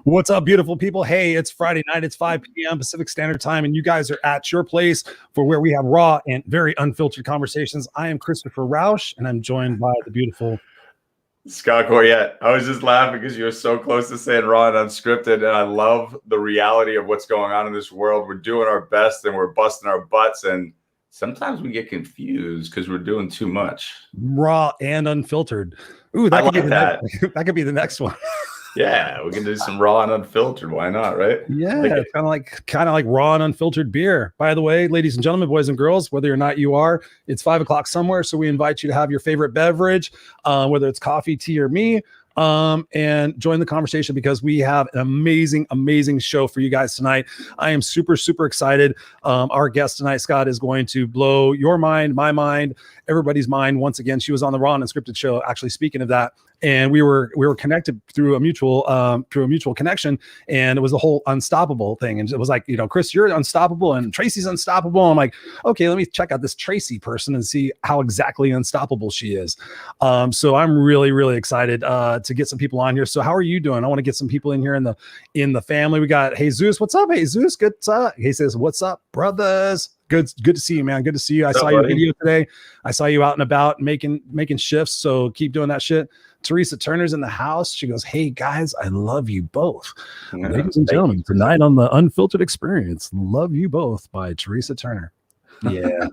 What's up, beautiful people? Hey, it's Friday night. It's 5 p.m. Pacific Standard Time, and you guys are at your place for where we have raw and very unfiltered conversations. I am Christopher Rausch, and I'm joined by the beautiful Scott Goyette. I was just laughing because you're so close to saying Raw and Unscripted, and I love the reality of what's going on in this world. We're doing our best, and we're busting our butts, and sometimes we get confused because we're doing too much. Raw and Unfiltered. Ooh, that could be the next one. Yeah, we can do some raw and unfiltered. Why not, right? Yeah, kind of like raw and unfiltered beer. By the way, ladies and gentlemen, boys and girls, whether or not you are, it's 5 o'clock somewhere. So we invite you to have your favorite beverage, whether it's coffee, tea, or me, and join the conversation because we have an amazing show for you guys tonight. I am super excited. Our guest tonight, Scott, is going to blow your mind, my mind, everybody's mind. Once again, she was on the Raw and Unscripted show, actually, speaking of that. And we were connected through a mutual connection, and it was the whole unstoppable thing. And it was like, Chris, you're unstoppable, and Tracy's unstoppable. I'm like, okay, let me check out this Tracy person and see how exactly unstoppable she is. So I'm really excited to get some people on here. So how are you doing? I want to get some people in here in the family. We got Jesus. What's up, Jesus? Good. He says, "What's up, brothers?" Good to see you, man. Good to see you. I saw your video today. I saw you out and about making shifts. So keep doing that shit. Teresa Turner's in the house. She goes, "Hey guys, I love you both." Yeah, ladies and gentlemen, tonight on the Unfiltered Experience, "Love You Both" by Teresa Turner. Yeah.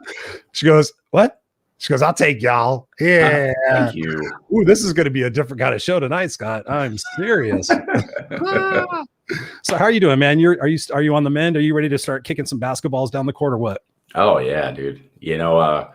She goes, "What?" She goes, "I'll take y'all." Yeah. Thank you. Ooh, this is going to be a different kind of show tonight, Scott. I'm serious. So how are you doing, man? Are you on the mend? Are you ready to start kicking some basketballs down the court or what? Oh yeah, dude. You know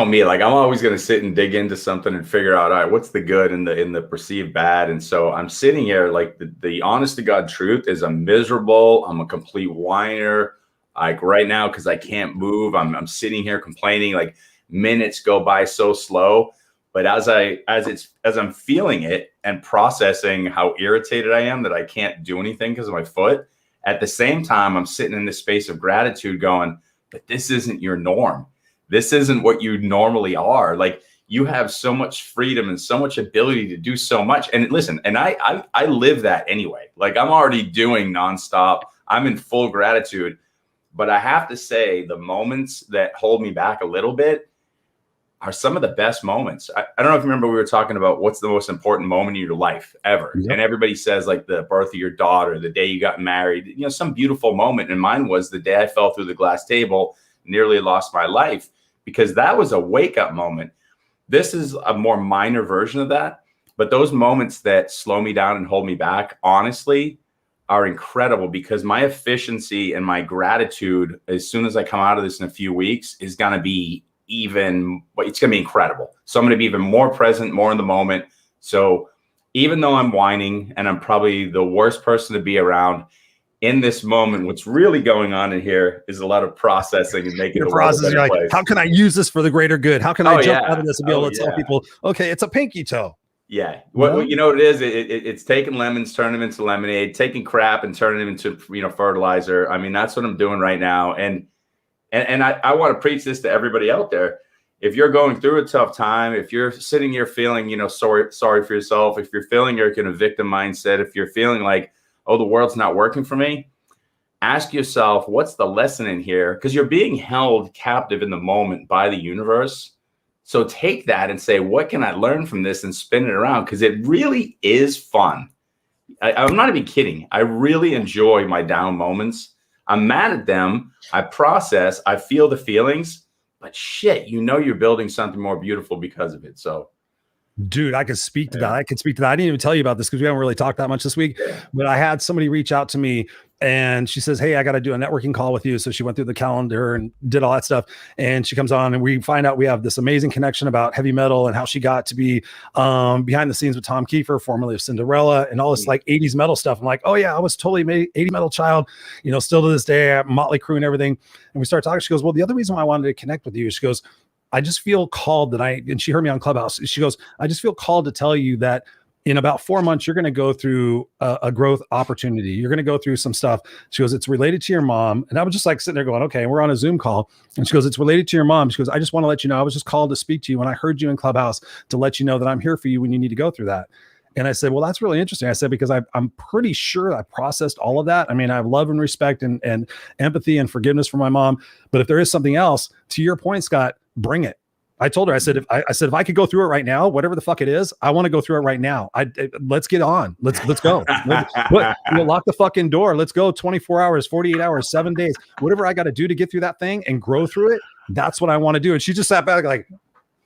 me, like I'm always going to sit and dig into something and figure out, all right, what's the good in the perceived bad. And so I'm sitting here like the honest to God truth is I'm miserable. I'm a complete whiner. Like right now, because I can't move, I'm sitting here complaining, like minutes go by so slow. But as I'm feeling it and processing how irritated I am that I can't do anything because of my foot, at the same time, I'm sitting in this space of gratitude going, but this isn't your norm. This isn't what you normally are. Like you have so much freedom and so much ability to do so much. And listen, and I live that anyway. Like I'm already doing nonstop. I'm in full gratitude. But I have to say the moments that hold me back a little bit are some of the best moments. I don't know if you remember we were talking about what's the most important moment in your life ever. Yep. And everybody says like the birth of your daughter, the day you got married, some beautiful moment. And mine was the day I fell through the glass table, nearly lost my life, because that was a wake up moment. This is a more minor version of that. But those moments that slow me down and hold me back, honestly, are incredible because my efficiency and my gratitude, as soon as I come out of this in a few weeks, is going to be it's going to be incredible. So I'm going to be even more present, more in the moment. So even though I'm whining and I'm probably the worst person to be around in this moment, what's really going on in here is a lot of processing and making the world a better place. Like, how can I use this for the greater good? How can I jump out of this and be able to tell people, okay, it's a pinky toe? Yeah. What you know what it is? It's taking lemons, turning them into lemonade, taking crap and turning them into, fertilizer. I mean, that's what I'm doing right now. And I want to preach this to everybody out there. If you're going through a tough time, if you're sitting here feeling, sorry for yourself, if you're feeling you're in a victim mindset, if you're feeling like, oh, the world's not working for me, ask yourself, what's the lesson in here? Because you're being held captive in the moment by the universe. So take that and say, what can I learn from this and spin it around? Because it really is fun. I'm not even kidding. I really enjoy my down moments. I'm mad at them. I process. I feel the feelings. But shit, you're building something more beautiful because of it. So, dude, I could speak to that. I didn't even tell you about this because we haven't really talked that much this week. But I had somebody reach out to me and she says, "Hey, I got to do a networking call with you." So she went through the calendar and did all that stuff. And she comes on and we find out we have this amazing connection about heavy metal and how she got to be behind the scenes with Tom Kiefer, formerly of Cinderella, and all this like 80s metal stuff. I'm like, oh yeah, I was totally 80s metal child, still to this day, Motley Crue and everything. And we start talking. She goes, "Well, the other reason why I wanted to connect with you," she goes, "I just feel called and she heard me on Clubhouse. She goes, "I just feel called to tell you that in about 4 months, you're going to go through a growth opportunity. You're going to go through some stuff." She goes, "It's related to your mom." And I was just like sitting there going, okay, we're on a Zoom call. And she goes, "It's related to your mom." She goes, "I just want to let you know, I was just called to speak to you when I heard you in Clubhouse to let you know that I'm here for you when you need to go through that." And I said, well, that's really interesting. I said, because I'm pretty sure I processed all of that. I mean, I have love and respect and empathy and forgiveness for my mom. But if there is something else, to your point, Scott, bring it. I told her, I said, if I could go through it right now, whatever the fuck it is, I want to go through it right now. Let's get on. Let's go. We'll lock the fucking door. Let's go 24 hours, 48 hours, 7 days, whatever I got to do to get through that thing and grow through it. That's what I want to do. And she just sat back like,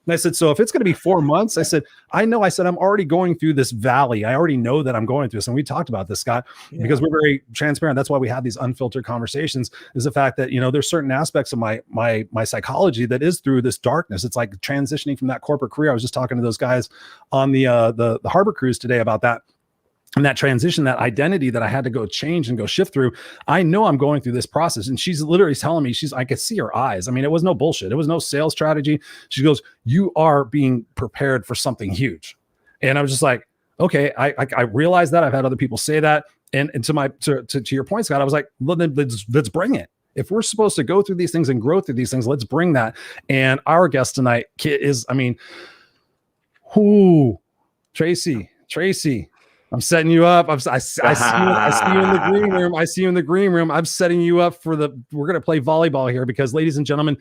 and I said, so if it's going to be 4 months, I said, I'm already going through this valley. I already know that I'm going through this. And we talked about this, Scott, because we're very transparent. That's why we have these unfiltered conversations, is the fact that, there's certain aspects of my psychology that is through this darkness. It's like transitioning from that corporate career. I was just talking to those guys on the harbor cruise today about that. And that transition, that identity that I had to go change and go shift through. I know I'm going through this process. And she's literally telling me, I could see her eyes. I mean, it was no bullshit. It was no sales strategy. She goes, you are being prepared for something huge. And I was just like, okay, I realize that. I've had other people say that. And to your point, Scott, I was like, well, then let's bring it. If we're supposed to go through these things and grow through these things, let's bring that. And our guest tonight is, Tracy. I'm setting you up. I see you in the green room. I see you in the green room. I'm setting you up we're going to play volleyball here because, ladies and gentlemen,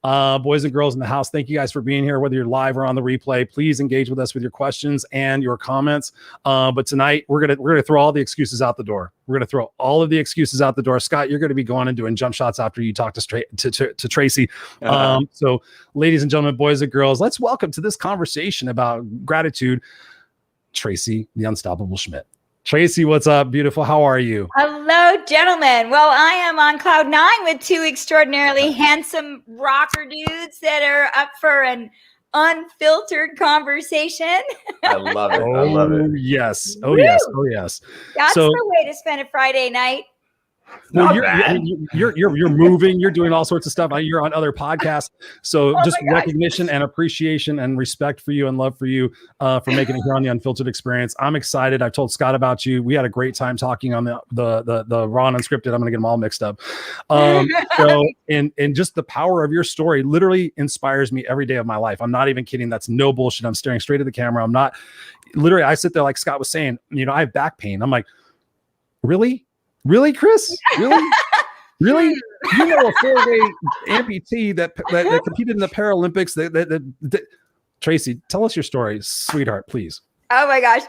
boys and girls in the house, thank you guys for being here, whether you're live or on the replay. Please engage with us with your questions and your comments. But tonight we're going to throw all the excuses out the door. We're going to throw all of the excuses out the door. Scott, you're going to be going and doing jump shots after you talk to Tracy. So ladies and gentlemen, boys and girls, let's welcome to this conversation about gratitude, Tracy, the Unstoppable Schmitt. Tracy, what's up, beautiful? How are you? Hello, gentlemen. Well, I am on cloud 9 with two extraordinarily handsome rocker dudes that are up for an unfiltered conversation. I love it. I love it. Yes. Woo! Yes. That's the way to spend a Friday night. No, you're moving, you're doing all sorts of stuff. You're on other podcasts. So just recognition and appreciation and respect for you and love for you for making it here on the Unfiltered Experience. I'm excited. I've told Scott about you. We had a great time talking on the Raw and Unscripted. I'm gonna get them all mixed up. So and just the power of your story literally inspires me every day of my life. I'm not even kidding. That's no bullshit. I'm staring straight at the camera. I'm not literally, I sit there like Scott was saying, I have back pain. I'm like, Really, Chris? Really? Really? A 4-day amputee that competed in the Paralympics. That Tracy, tell us your story, sweetheart, please. Oh my gosh.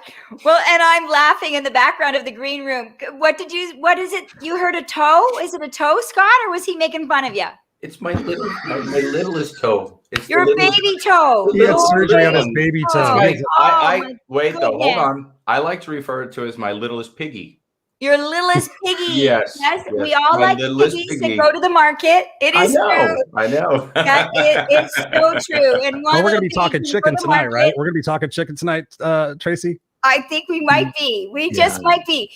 Well, and I'm laughing in the background of the green room. What is it? You heard a toe? Is it a toe, Scott, or was he making fun of you? It's my littlest toe. It's your baby toe. He had surgery on his baby toe. Wait, though, hold on. I like to refer to it as my littlest piggy. Your littlest piggy. Yes. We all like piggies that go to the market. It is true. I know. It's so true. And we're going to be talking chicken tonight, right? We're going to be talking chicken tonight, Tracy. I think we might be. We just might be.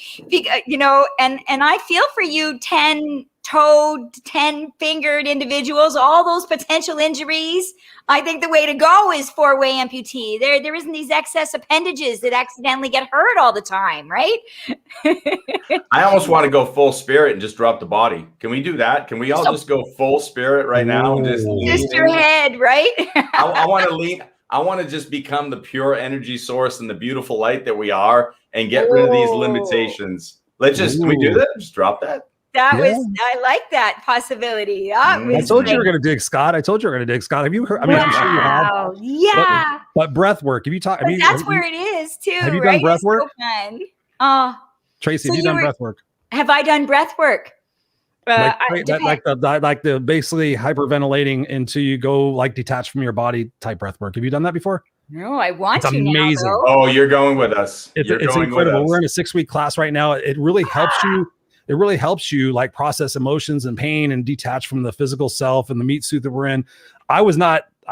And I feel for you 10-toed, 10-fingered individuals, all those potential injuries. I think the way to go is 4-way amputee. There isn't these excess appendages that accidentally get hurt all the time, right? I almost want to go full spirit and just drop the body. Can we do that? Can we all just go full spirit right now? And just your head, right? I want to lean. I want to just become the pure energy source and the beautiful light that we are and get rid of these limitations. Can we do that? Just drop that. I like that possibility. I told you were going to dig, Scott. Have you heard? I'm sure you have. Yeah. But breath work. Have you talked? That's where it is too. Have you done breath work? So fun. Tracy, have you done breath work? Have I done breath work? Like the basically hyperventilating until you go like detached from your body type breath work. Have you done that before? No, I want to. It's amazing. Now, oh, you're going with us. It's incredible. We're in a 6-week class right now. It really helps you. It really helps you like process emotions and pain and detach from the physical self and the meat suit that we're in. I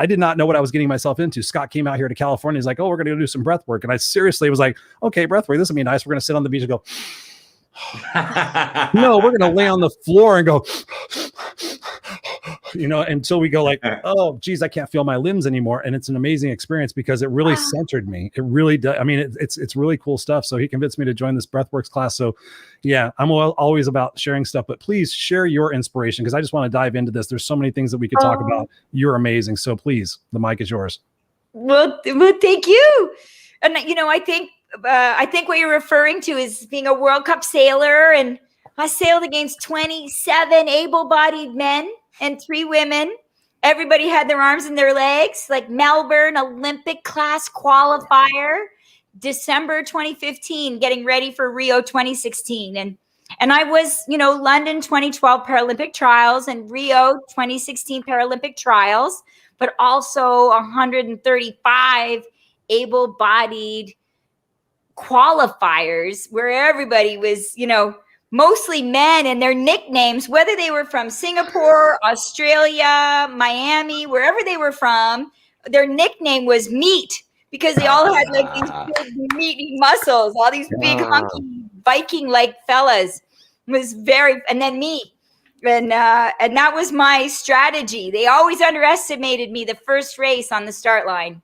did not know what I was getting myself into. Scott came out here to California. He's like, oh, we're going to go do some breath work. And I seriously was like, okay, breath work. This will be nice. We're going to sit on the beach and go, no, we're going to lay on the floor and go, until we go like, oh, geez, I can't feel my limbs anymore. And it's an amazing experience because it really centered me. It really does. I mean, it's really cool stuff. So he convinced me to join this breathworks class. So yeah, I'm always about sharing stuff, but please share your inspiration because I just want to dive into this. There's so many things that we could talk about. You're amazing. So please, the mic is yours. Well, thank you. And, I think I think what you're referring to is being a World Cup sailor, and I sailed against 27 able-bodied men and 3 women. Everybody had their arms and their legs, like Melbourne Olympic class qualifier, December 2015, getting ready for Rio 2016. And I was, London 2012 Paralympic trials and Rio 2016 Paralympic trials, but also 135 able-bodied qualifiers where everybody was, mostly men, and their nicknames, whether they were from Singapore, Australia, Miami, wherever they were from, their nickname was Meat, because they all had like these big meaty muscles, all these big hunky Viking-like fellas. And then me. And that was my strategy. They always underestimated me the first race on the start line.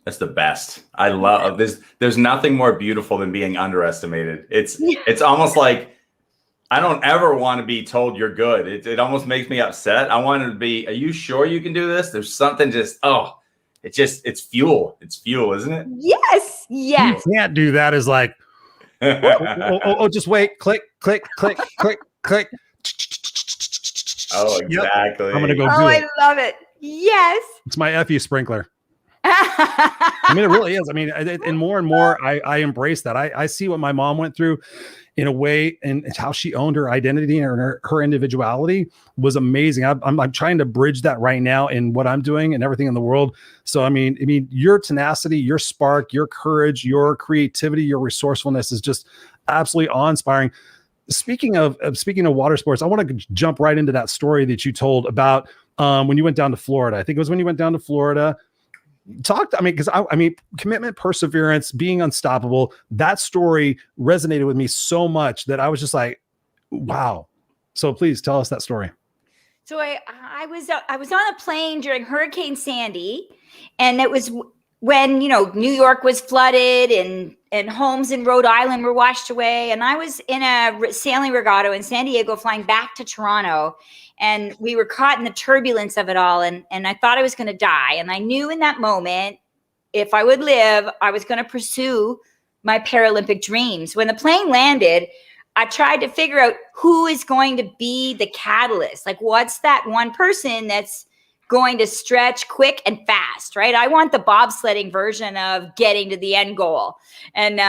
That's the best. I love this. There's nothing more beautiful than being underestimated. It's almost like I don't ever want to be told you're good. It almost makes me upset. I want to be, are you sure you can do this? There's something it's fuel. It's fuel, isn't it? Yes. You can't do that is like, just wait. Click, click, click, click, click. Oh, exactly. Yep. I'm going to go do it. I love it. Yes. It's my FU sprinkler. I mean, it really is. I mean, and more, I embrace that. I see what my mom went through in a way, and how she owned her identity and her individuality was amazing. I'm trying to bridge that right now in what I'm doing and everything in the world. So, I mean, your tenacity, your spark, your courage, your creativity, your resourcefulness is just absolutely awe-inspiring. Speaking of water sports, I want to jump right into that story that you told about when you went down to Florida. I think it was when you went down to Florida. Because commitment, perseverance, being unstoppable. That story resonated with me so much that I was just like, wow. So please tell us that story. So I was on a plane during Hurricane Sandy, and it was when New York was flooded and homes in Rhode Island were washed away, and I was in a sailing regatta in San Diego flying back to Toronto. And we were caught in the turbulence of it all. And I thought I was going to die. And I knew in that moment, if I would live, I was going to pursue my Paralympic dreams. When the plane landed, I tried to figure out who is going to be the catalyst. Like, what's that one person that's going to stretch quick and fast, right? I want the bobsledding version of getting to the end goal. And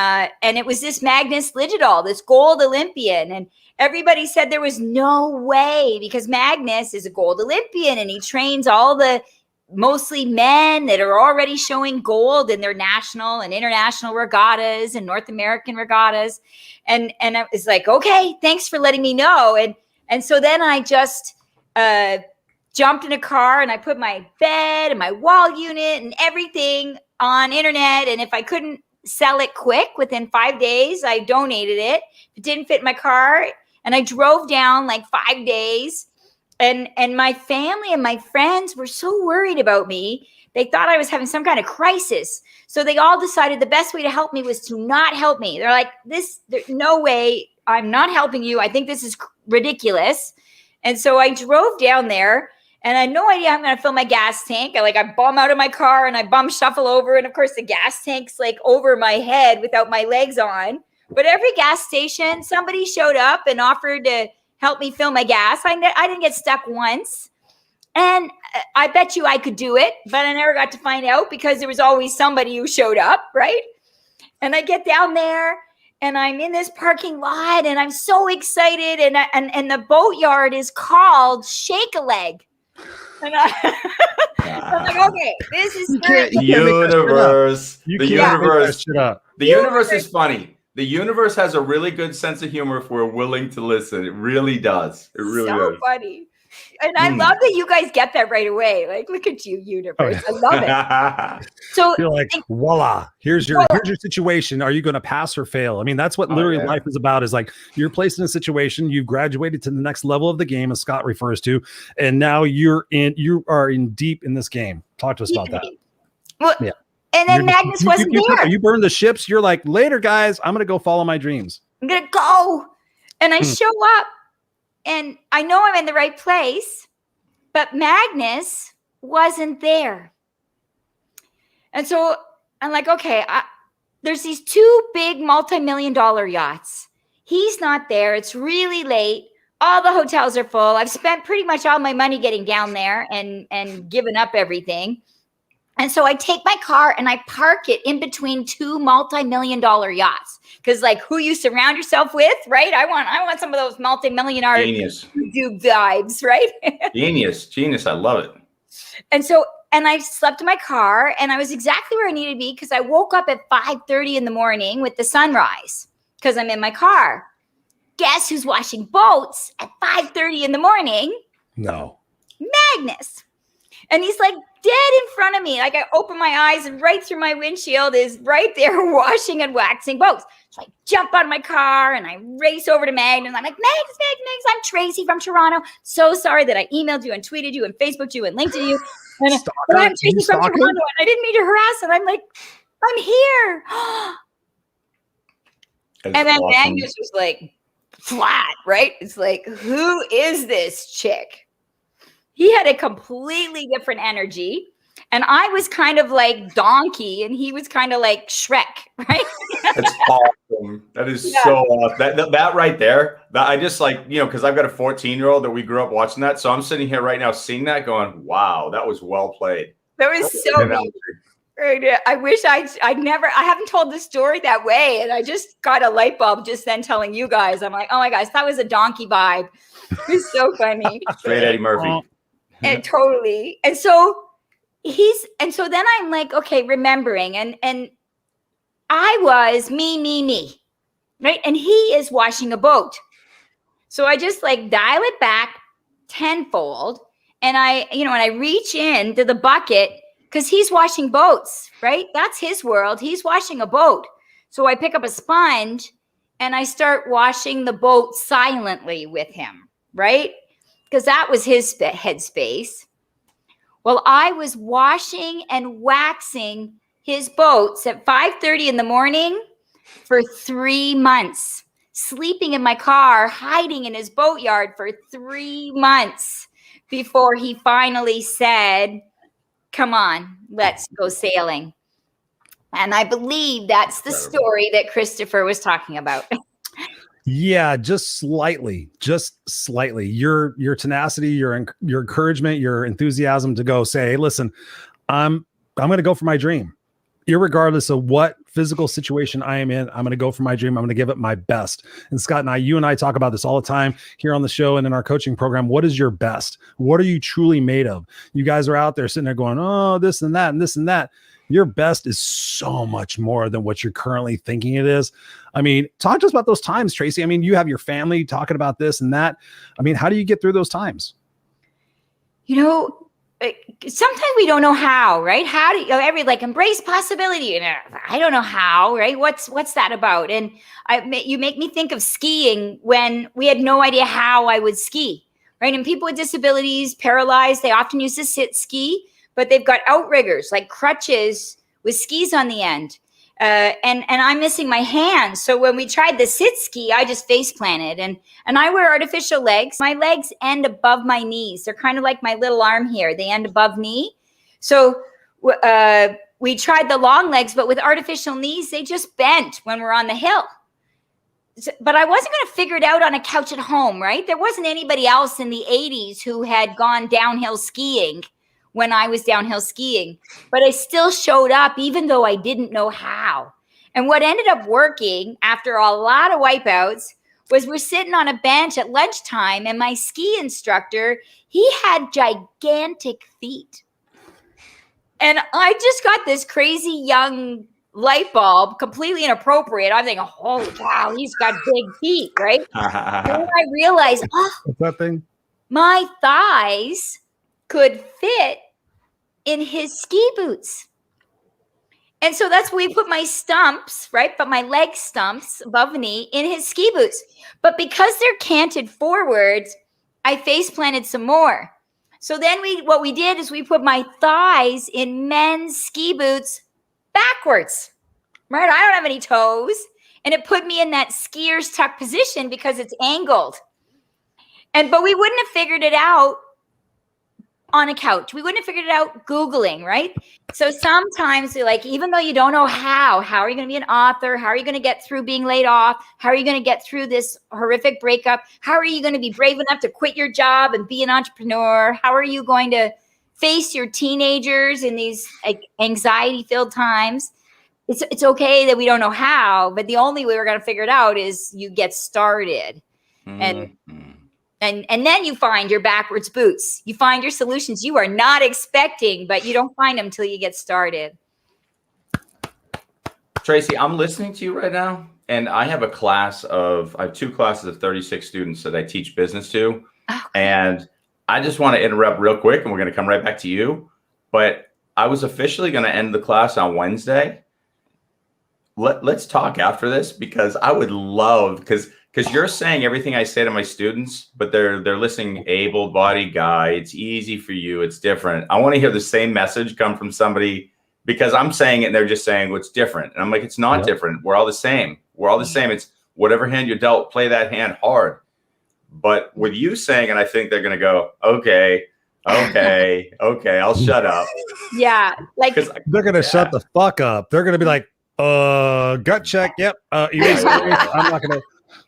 it was this Magnus, this gold Olympian. And everybody said there was no way, because Magnus is a gold Olympian and he trains all the mostly men that are already showing gold in their national and international regattas and North American regattas. And I was like, okay, thanks for letting me know. And so then I just jumped in a car and I put my bed and my wall unit and everything on internet. And if I couldn't sell it quick within 5 days, I donated it. If it didn't fit my car, and I drove down like 5 days, and my family and my friends were so worried about me. They thought I was having some kind of crisis. So they all decided the best way to help me was to not help me. They're like, there's no way, I'm not helping you. I think this is ridiculous. And so I drove down there, and I had no idea how I'm going to fill my gas tank. I bum out of my car and I bum shuffle over. And of course the gas tank's like over my head without my legs on. But every gas station, somebody showed up and offered to help me fill my gas. I didn't get stuck once. And I bet you I could do it, but I never got to find out because there was always somebody who showed up, right? And I get down there and I'm in this parking lot and I'm so excited. And the boatyard is called Shake a Leg. And I'm like, okay, this is universe. The universe is funny. The universe has a really good sense of humor if we're willing to listen. It really does. It really does. Funny. And I love that you guys get that right away. Like, look at you, universe. I love it. So you're like, voila, here's your situation. Are you going to pass or fail? I mean, that's what literally life is about, is like you're placed in a situation, you've graduated to the next level of the game, as Scott refers to, and now you are in deep in this game. Talk to us about that. Well, yeah. And then Magnus wasn't there. You burned the ships. You're like, later, guys, I'm going to go follow my dreams. I'm going to go. And I show up and I know I'm in the right place, but Magnus wasn't there. And so I'm like, okay, there's these two big multi-million-dollar yachts. He's not there. It's really late. All the hotels are full. I've spent pretty much all my money getting down there and given up everything. And so I take my car and I park it in between two multi-million-dollar yachts. Because like who you surround yourself with, right? I want some of those multi-millionaire Genius vibes, right? Genius. I love it. And I slept in my car and I was exactly where I needed to be because I woke up at 5:30 in the morning with the sunrise because I'm in my car. Guess who's washing boats at 5:30 in the morning? No. Magnus. And he's like dead in front of me. Like I open my eyes and right through my windshield is right there washing and waxing boats. So I jump out of my car and I race over to Magnus. I'm like, Magnus, I'm Tracy from Toronto. So sorry that I emailed you and tweeted you and Facebooked you and linked to you. And but I'm Tracy from Toronto and I didn't mean to harass him. I'm like, I'm here. And then awesome. Magnus was like flat, right? It's like, who is this chick? He had a completely different energy. And I was kind of like Donkey and he was kind of like Shrek, right? That's awesome. That is so awesome. That right there, that I just like, you know, because I've got a 14-year-old that we grew up watching that. So I'm sitting here right now seeing that going, wow, that was well played. That was so good. I wish I haven't told the story that way. And I just got a light bulb just then telling you guys. I'm like, oh my gosh, that was a Donkey vibe. It was so funny. Straight Eddie Murphy. And totally. And so then I'm like, okay, remembering. And I was me, right? And he is washing a boat. So I just like dial it back tenfold. And when I reach into the bucket, because he's washing boats, right? That's his world. He's washing a boat. So I pick up a sponge and I start washing the boat silently with him, right? Because that was his headspace. Well, I was washing and waxing his boats at 5:30 in the morning for 3 months, sleeping in my car, hiding in his boatyard for 3 months before he finally said, come on, let's go sailing. And I believe that's the story that Christopher was talking about. Yeah, just slightly. Your tenacity, your encouragement, your enthusiasm to go say, hey, listen, I'm going to go for my dream. Irregardless of what physical situation I am in, I'm going to go for my dream. I'm going to give it my best. And Scott and you and I talk about this all the time here on the show and in our coaching program. What is your best? What are you truly made of? You guys are out there sitting there going, oh, this and that and this and that. Your best is so much more than what you're currently thinking it is. I mean, talk to us about those times, Tracy. I mean, you have your family talking about this and that. I mean, how do you get through those times? You know, sometimes we don't know how, right? How do you embrace possibility? I don't know how, right? What's that about? And you make me think of skiing when we had no idea how I would ski, right? And people with disabilities, paralyzed, they often use the sit ski, but they've got outriggers like crutches with skis on the end. And I'm missing my hands. So when we tried the sit ski, I just face planted and I wear artificial legs. My legs end above my knees. They're kind of like my little arm here. They end above knee. So we tried the long legs, but with artificial knees, they just bent when we're on the hill. But I wasn't going to figure it out on a couch at home, right? There wasn't anybody else in the 80s who had gone downhill skiing when I was downhill skiing, but I still showed up even though I didn't know how. And what ended up working after a lot of wipeouts was we're sitting on a bench at lunchtime and my ski instructor, he had gigantic feet. And I just got this crazy young light bulb, completely inappropriate. I'm thinking, holy cow, he's got big feet, right? And then I realized, what's that thing? My thighs could fit in his ski boots. And so that's where we put my stumps, right? But my leg stumps above the knee in his ski boots. But because they're canted forwards, I face planted some more. So then what we did is we put my thighs in men's ski boots backwards, right? I don't have any toes. And it put me in that skier's tuck position because it's angled. But we wouldn't have figured it out on a couch. We wouldn't have figured it out Googling, right? So sometimes you're like, even though you don't know how are you going to be an author? How are you going to get through being laid off? How are you going to get through this horrific breakup? How are you going to be brave enough to quit your job and be an entrepreneur? How are you going to face your teenagers in these anxiety-filled times? It's okay that we don't know how, but the only way we're going to figure it out is you get started. And then you find your backwards boots. You find your solutions you are not expecting, but you don't find them until you get started. Tracy, I'm listening to you right now, and I have I have 2 classes of 36 students that I teach business to. Okay. And I just want to interrupt real quick, and we're going to come right back to you. But I was officially going to end the class on Wednesday. Let's talk after this, because I would love, because you're saying everything I say to my students, but they're listening, able-bodied guy. It's easy for you. It's different. I want to hear the same message come from somebody, because I'm saying it and they're just saying what's different. And I'm like, it's not different. We're all the same. We're all the same. It's whatever hand you're dealt, play that hand hard. But with you saying it, I think they're going to go, okay, I'll shut up. Yeah. Like they're going to shut the fuck up. They're going to be like, gut check. Yep. I'm not going to.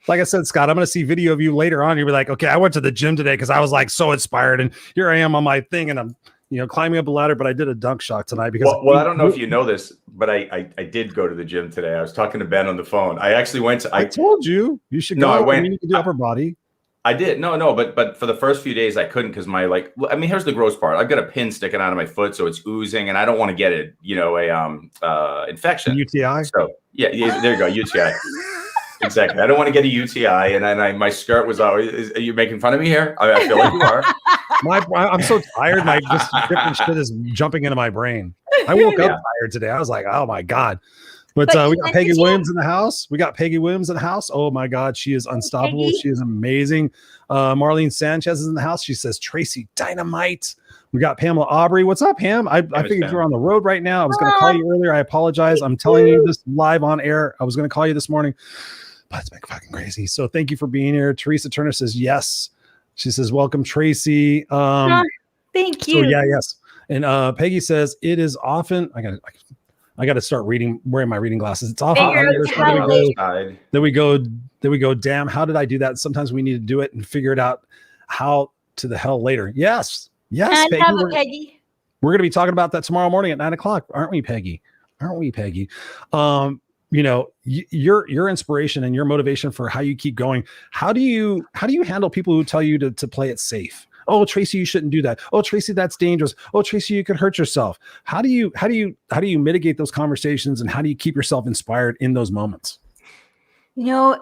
Like I said, Scott, I'm going to see video of you later on. You'll be like, okay, I went to the gym today because I was like so inspired, and here I am on my thing, and I'm, climbing up a ladder, but I did a dunk shot tonight because. Well, I don't know if you know this, but I did go to the gym today. I was talking to Ben on the phone. I actually went to. I told you should go. No, I went. You need to do upper body. I did. No, but for the first few days I couldn't, because here's the gross part. I've got a pin sticking out of my foot, so it's oozing, and I don't want to get it, infection. UTI. So yeah, there you go, UTI. Exactly. I don't want to get a UTI, and my skirt was always. Are you making fun of me here? I feel like you are. I'm so tired. My just different shit is jumping into my brain. I woke up tired today. I was like, oh my God. But we got Peggy Williams in the house. Oh my God, she is unstoppable. Peggy. She is amazing. Marlene Sanchez is in the house. She says, Tracy, dynamite. We got Pamela Aubrey. What's up, Pam? I figured you're on the road right now. I was going to call you earlier. I apologize. I'm telling you this live on air. I was going to call you this morning, but it's been fucking crazy. So thank you for being here. Teresa Turner says yes. She says, welcome, Tracy. Thank you. So yes. And Peggy says it is often. I got to start wearing my reading glasses. It's often that we go, damn, how did I do that? Sometimes we need to do it and figure it out how to the hell later. Yes, Peggy. Peggy. We're going to be talking about that tomorrow morning at 9:00, aren't we, Peggy? Your inspiration and your motivation for how you keep going. How do you handle people who tell you to play it safe? Oh, Tracy, you shouldn't do that. Oh, Tracy, that's dangerous. Oh, Tracy, you could hurt yourself. How do you mitigate those conversations, and how do you keep yourself inspired in those moments? And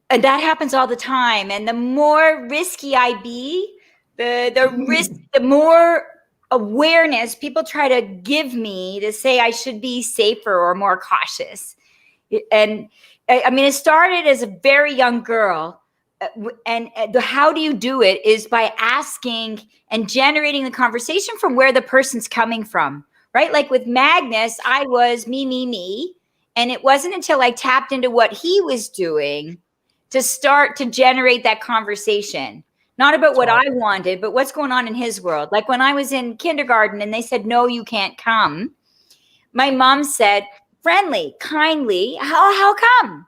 that happens all the time. And the more risky I be, the more awareness people try to give me to say I should be safer or more cautious. And it started as a very young girl. And how do you do it is by asking and generating the conversation from where the person's coming from, right? Like with Magnus, I was me. And it wasn't until I tapped into what he was doing to start to generate that conversation. Not about what I wanted, but what's going on in his world. Like when I was in kindergarten and they said, no, you can't come. My mom said, friendly, kindly, how come?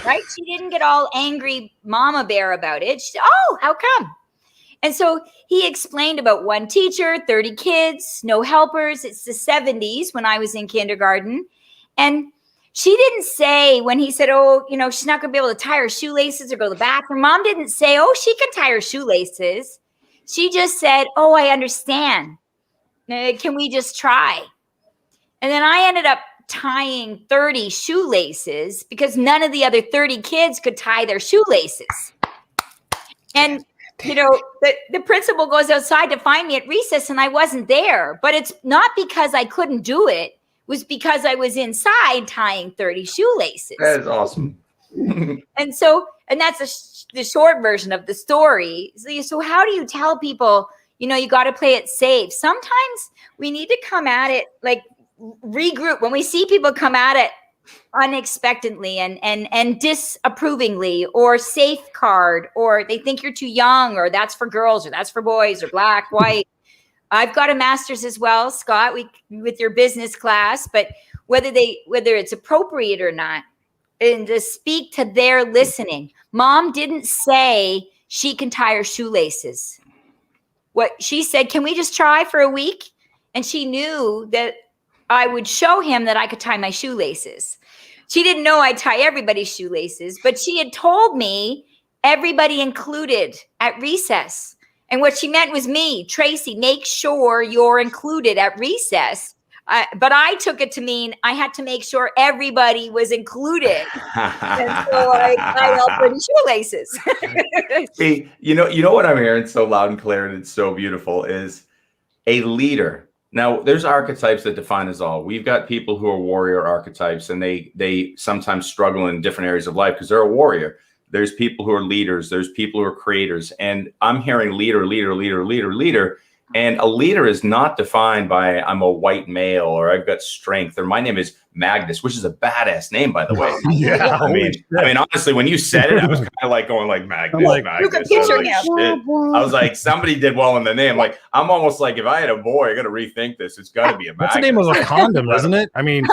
Right? She didn't get all angry mama bear about it. She said, oh, how come? And so he explained about one teacher, 30 kids, no helpers. It's the 70s when I was in kindergarten. And she didn't say when he said, oh, she's not going to be able to tie her shoelaces or go to the bathroom. Mom didn't say, oh, she can tie her shoelaces. She just said, oh, I understand. Can we just try? And then I ended up tying 30 shoelaces because none of the other 30 kids could tie their shoelaces. And, the principal goes outside to find me at recess and I wasn't there. But it's not because I couldn't do it. It was because I was inside tying 30 shoelaces. That is awesome. And that's the short version of the story. So how do you tell people, you got to play it safe? Sometimes we need to come at it like regroup. When we see people come at it unexpectedly and disapprovingly, or safeguard, or they think you're too young, or that's for girls, or that's for boys, or black, white. I've got a master's as well, Scott, with your business class, but whether it's appropriate or not, and to speak to their listening. Mom didn't say she can tie her shoelaces. What she said, can we just try for a week? And she knew that I would show him that I could tie my shoelaces. She didn't know I'd tie everybody's shoelaces, but she had told me everybody included at recess. And what she meant was me, Tracy, make sure you're included at recess. But I took it to mean I had to make sure everybody was included. And so I helped with the shoelaces. See, you know what I'm hearing so loud and clear, and it's so beautiful, is a leader. Now, there's archetypes that define us all. We've got people who are warrior archetypes, and they sometimes struggle in different areas of life because they're a warrior. There's people who are leaders. There's people who are creators. And I'm hearing leader, leader, leader, leader, leader. And a leader is not defined by I'm a white male or I've got strength or my name is Magnus, which is a badass name, by the way. Yeah, I mean, honestly, when you said it, I was kind of like going like Magnus. You can picture him. I was like, somebody did well in the name. Like, I'm almost like, if I had a boy, I got to rethink this. It's got to be a Magnus. That's the name of a condom, isn't it? I mean,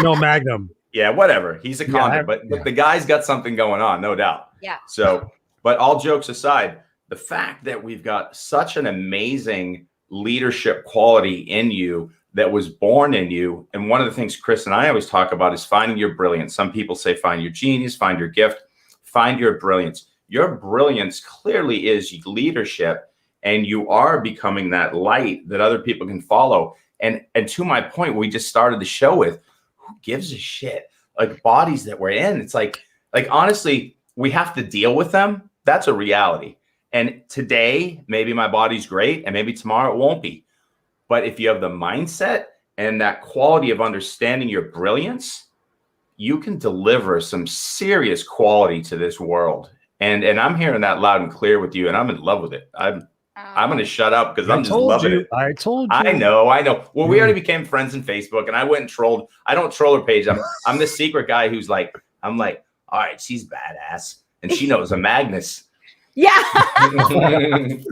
no, Magnum. Yeah, whatever. He's a condom, but the guy's got something going on, no doubt. Yeah. So, but all jokes aside, the fact that we've got such an amazing leadership quality in you that was born in you. And one of the things Chris and I always talk about is finding your brilliance. Some people say find your genius, find your gift, find your brilliance. Your brilliance clearly is leadership, and you are becoming that light that other people can follow. And to my point, we just started the show with, who gives a shit? Like, bodies that we're in. It's like honestly, we have to deal with them. That's a reality. And today, maybe my body's great, and maybe tomorrow it won't be. But if you have the mindset and that quality of understanding your brilliance, you can deliver some serious quality to this world. And I'm hearing that loud and clear with you, and I'm in love with it. I'm going to shut up because I'm just loving it. I told you. I know. Well, we already became friends on Facebook, and I went and trolled. I don't troll her page. I'm the secret guy who's like, I'm like, all right, she's badass, and she knows a Magnus. Yeah.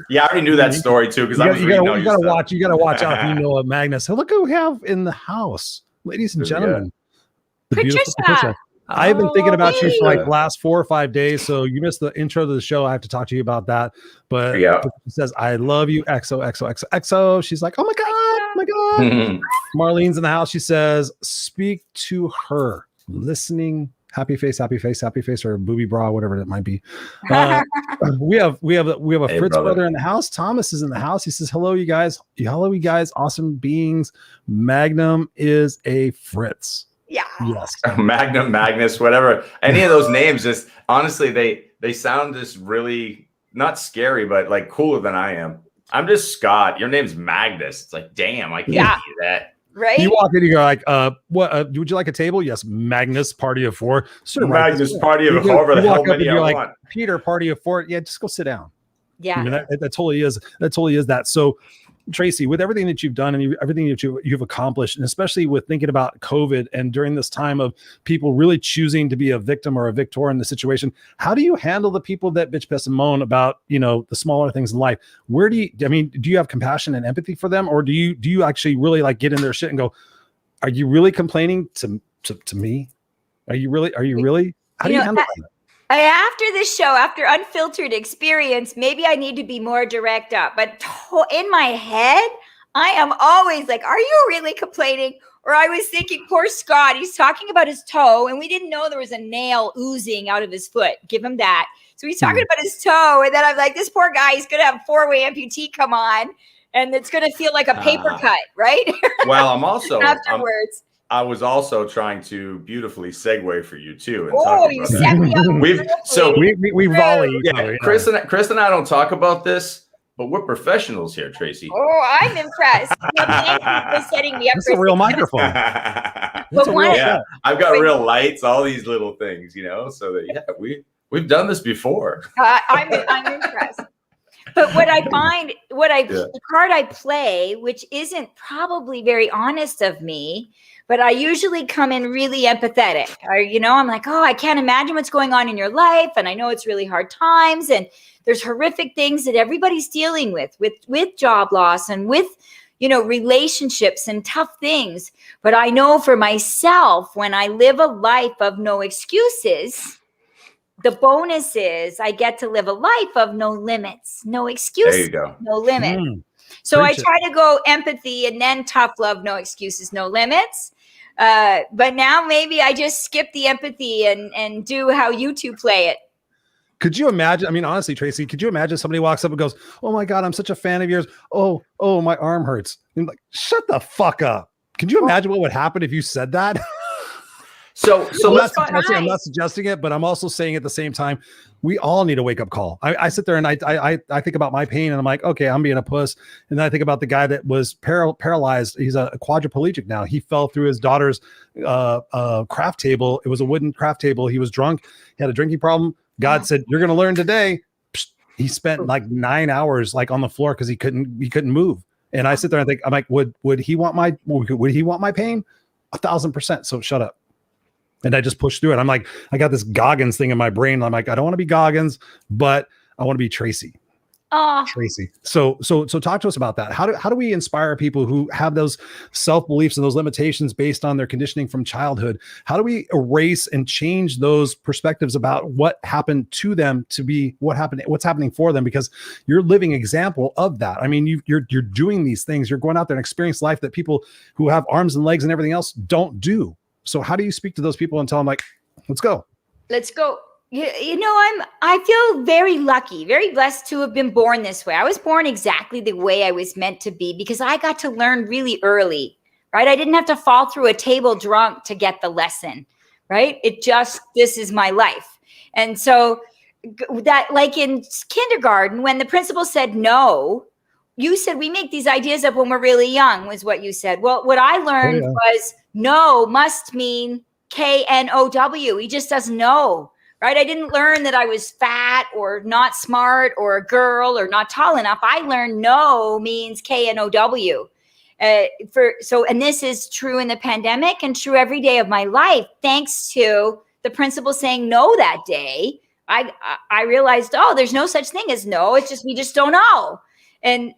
Yeah, I already knew that story too, because you gotta watch out if you know a Magnus. Hey, look who we have in the house, ladies and gentlemen. The beautiful Patricia. I've been thinking about you for like last 4 or 5 days. So you missed the intro to the show. I have to talk to you about that. But she says, I love you, XOXOXOXO. She's like, oh my God. Marlene's in the house. She says, speak to her. Listening. Happy face, or booby bra, whatever it might be. We have a Fritz brother in the house. Thomas is in the house. He says, hello, you guys. Hello, you guys. Awesome beings. Magnum is a Fritz. Yeah. Yes. Magnum, Magnus, whatever. Any of those names, just honestly, they sound just really not scary, but like cooler than I am. I'm just Scott. Your name's Magnus. It's like, damn, I can't do that. Right. You walk in, you go like, what? Would you like a table? Yes, Magnus, party of four. Sure, Magnus, party of however the hell many I want. Peter, party of four. Yeah, just go sit down. Yeah, I mean, that totally is. That totally is that. So, Tracy, with everything that you've done and everything that you've accomplished, and especially with thinking about COVID and during this time of people really choosing to be a victim or a victor in the situation, how do you handle the people that bitch, piss, and moan about, you know, the smaller things in life? Where do you have compassion and empathy for them, or do you actually really like get in their shit and go, are you really complaining to me? Are you really? How do you handle that? After this show, after Unfiltered experience, maybe I need to be more direct up. But in my head, I am always like, are you really complaining? Or I was thinking, poor Scott, he's talking about his toe, and we didn't know there was a nail oozing out of his foot. Give him that. So he's talking about his toe, and then I'm like, this poor guy, he's going to have a 4-way amputee come on, and it's going to feel like a paper cut, right? Well, I'm also... afterwards. I was also trying to beautifully segue for you too. And you set me up. We volley. Yeah, Chris and I don't talk about this, but we're professionals here, Tracy. Oh, I'm impressed. Thank you for setting me up. That's a real microphone. I've got real lights, all these little things, you know. So that we've done this before. I'm impressed. But what I find, the card I play, which isn't probably very honest of me, but I usually come in really empathetic. I'm like, oh, I can't imagine what's going on in your life. And I know it's really hard times. And there's horrific things that everybody's dealing with job loss and with, relationships and tough things. But I know for myself, when I live a life of no excuses, the bonus is I get to live a life of no limits, no excuses, there you go. no limit. So I try to go empathy and then tough love, no excuses, no limits. But now maybe I just skip the empathy and do how you two play it. Could you imagine? I mean, honestly, Tracy, could you imagine somebody walks up and goes, "Oh my God, I'm such a fan of yours. Oh, my arm hurts." And like, shut the fuck up. Could you imagine what would happen if you said that? So I'm not suggesting it, but I'm also saying at the same time, we all need a wake up call. I sit there and I think about my pain and I'm like, okay, I'm being a puss. And then I think about the guy that was paralyzed. He's a quadriplegic now. He fell through his daughter's craft table. It was a wooden craft table. He was drunk. He had a drinking problem. God said, "You're going to learn today." He spent like 9 hours like on the floor because he couldn't move. And I sit there and think, I'm like, would he want my pain? 1,000%. So shut up. And I just pushed through it. I'm like, I got this Goggins thing in my brain. I'm like, I don't want to be Goggins, but I want to be Tracy. Tracy. So talk to us about that. How do we inspire people who have those self-beliefs and those limitations based on their conditioning from childhood? How do we erase and change those perspectives about what happened to them to be what's happening for them? Because you're a living example of that. I mean, you're doing these things. You're going out there and experiencing life that people who have arms and legs and everything else don't do. So how do you speak to those people and tell them, like, let's go? Let's go. I feel very lucky, very blessed to have been born this way. I was born exactly the way I was meant to be because I got to learn really early, right? I didn't have to fall through a table drunk to get the lesson, right? This is my life. And so that, like in kindergarten, when the principal said no, you said we make these ideas up when we're really young, was what you said. Well, what I learned was no must mean KNOW. He just doesn't know, right? I didn't learn that I was fat or not smart or a girl or not tall enough. I learned no means KNOW. And this is true in the pandemic and true every day of my life. Thanks to the principal saying no that day, I realized, there's no such thing as no. It's just, we just don't know. And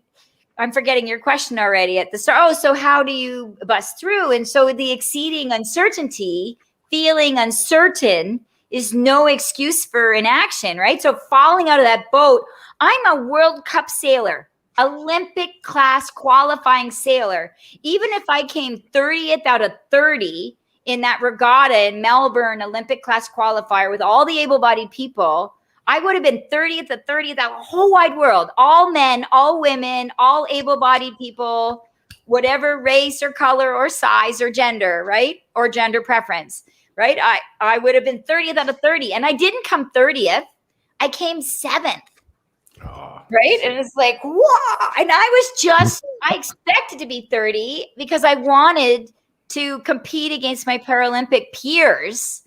I'm forgetting your question already at the start. So how do you bust through? And so the exceeding uncertainty, feeling uncertain is no excuse for inaction, right? So falling out of that boat, I'm a World Cup sailor, Olympic class qualifying sailor. Even if I came 30th out of 30 in that regatta in Melbourne, Olympic class qualifier with all the able-bodied people, I would have been 30th to 30th out of the whole wide world. All men, all women, all able-bodied people, whatever race or color or size or gender, right? Or gender preference, right? I would have been 30th out of 30. And I didn't come 30th. I came 7th. Right? And it's like, whoa. And I expected to be 30 because I wanted to compete against my Paralympic peers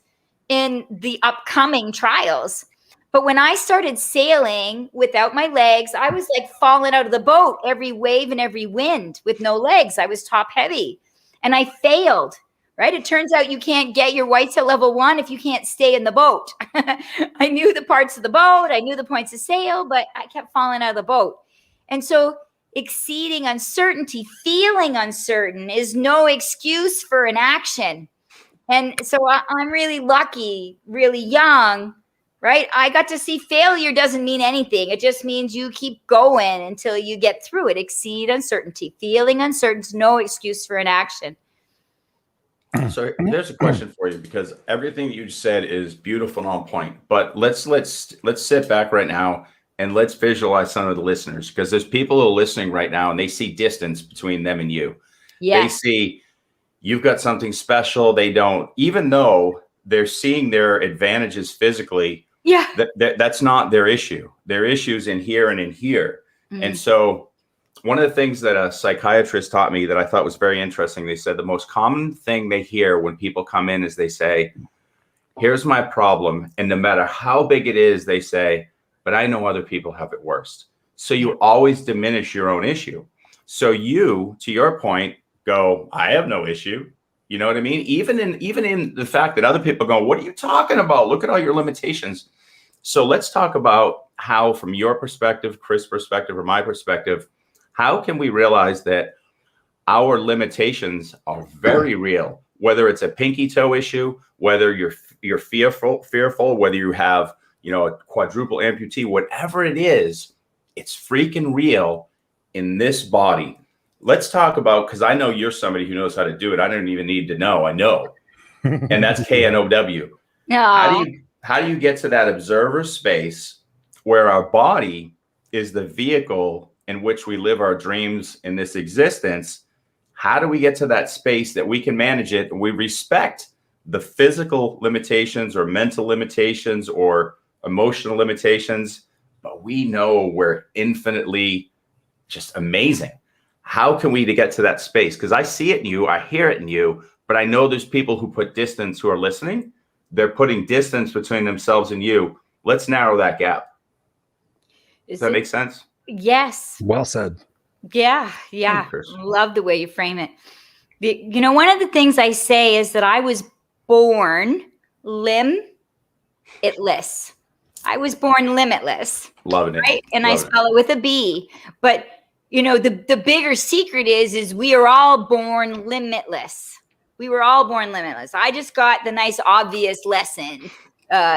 in the upcoming trials. But when I started sailing without my legs, I was like falling out of the boat, every wave and every wind with no legs. I was top heavy and I failed, right? It turns out you can't get your whites at level 1 if you can't stay in the boat. I knew the parts of the boat. I knew the points of sail, but I kept falling out of the boat. And so exceeding uncertainty, feeling uncertain is no excuse for inaction. And so I'm really lucky, really young, right? I got to see failure doesn't mean anything. It just means you keep going until you get through it. Exceed uncertainty. Feeling uncertain is no excuse for inaction. So there's a question for you, because everything that you said is beautiful and on point. But let's sit back right now and let's visualize some of the listeners, because there's people who are listening right now and they see distance between them and you. Yeah. They see you've got something special. They don't, even though they're seeing their advantages physically. Yeah, that's not their issue. Their issue's in here and in here. And so one of the things that a psychiatrist taught me that I thought was very interesting, they said the most common thing they hear when people come in is they say, here's my problem. And no matter how big it is, they say, but I know other people have it worse. So you always diminish your own issue. So you, to your point, go, I have no issue. You know what I mean? Even in the fact that other people go, what are you talking about? Look at all your limitations. So let's talk about how, from your perspective, Chris' perspective, or my perspective, how can we realize that our limitations are very real, whether it's a pinky toe issue, whether you're fearful, whether you have, you know, a quadruple amputee, whatever it is, it's freaking real in this body. Let's talk about, because I know you're somebody who knows how to do it. I don't even need to know. I know. And that's KNOW. No. How do you get to that observer space where our body is the vehicle in which we live our dreams in this existence? How do we get to that space that we can manage it and we respect the physical limitations or mental limitations or emotional limitations, but we know we're infinitely just amazing? How can we get to that space? Because I see it in you, I hear it in you, but I know there's people who put distance who are listening. They're putting distance between themselves and you. Let's narrow that gap. Does that make sense? Yes. Well said. Yeah. Love the way you frame it. You know, one of the things I say is that I was born limitless. I was born limitless. Loving it. Right? And I spell it with a B. But you know, the bigger secret is we are all born limitless. We were all born limitless. I just got the nice, obvious lesson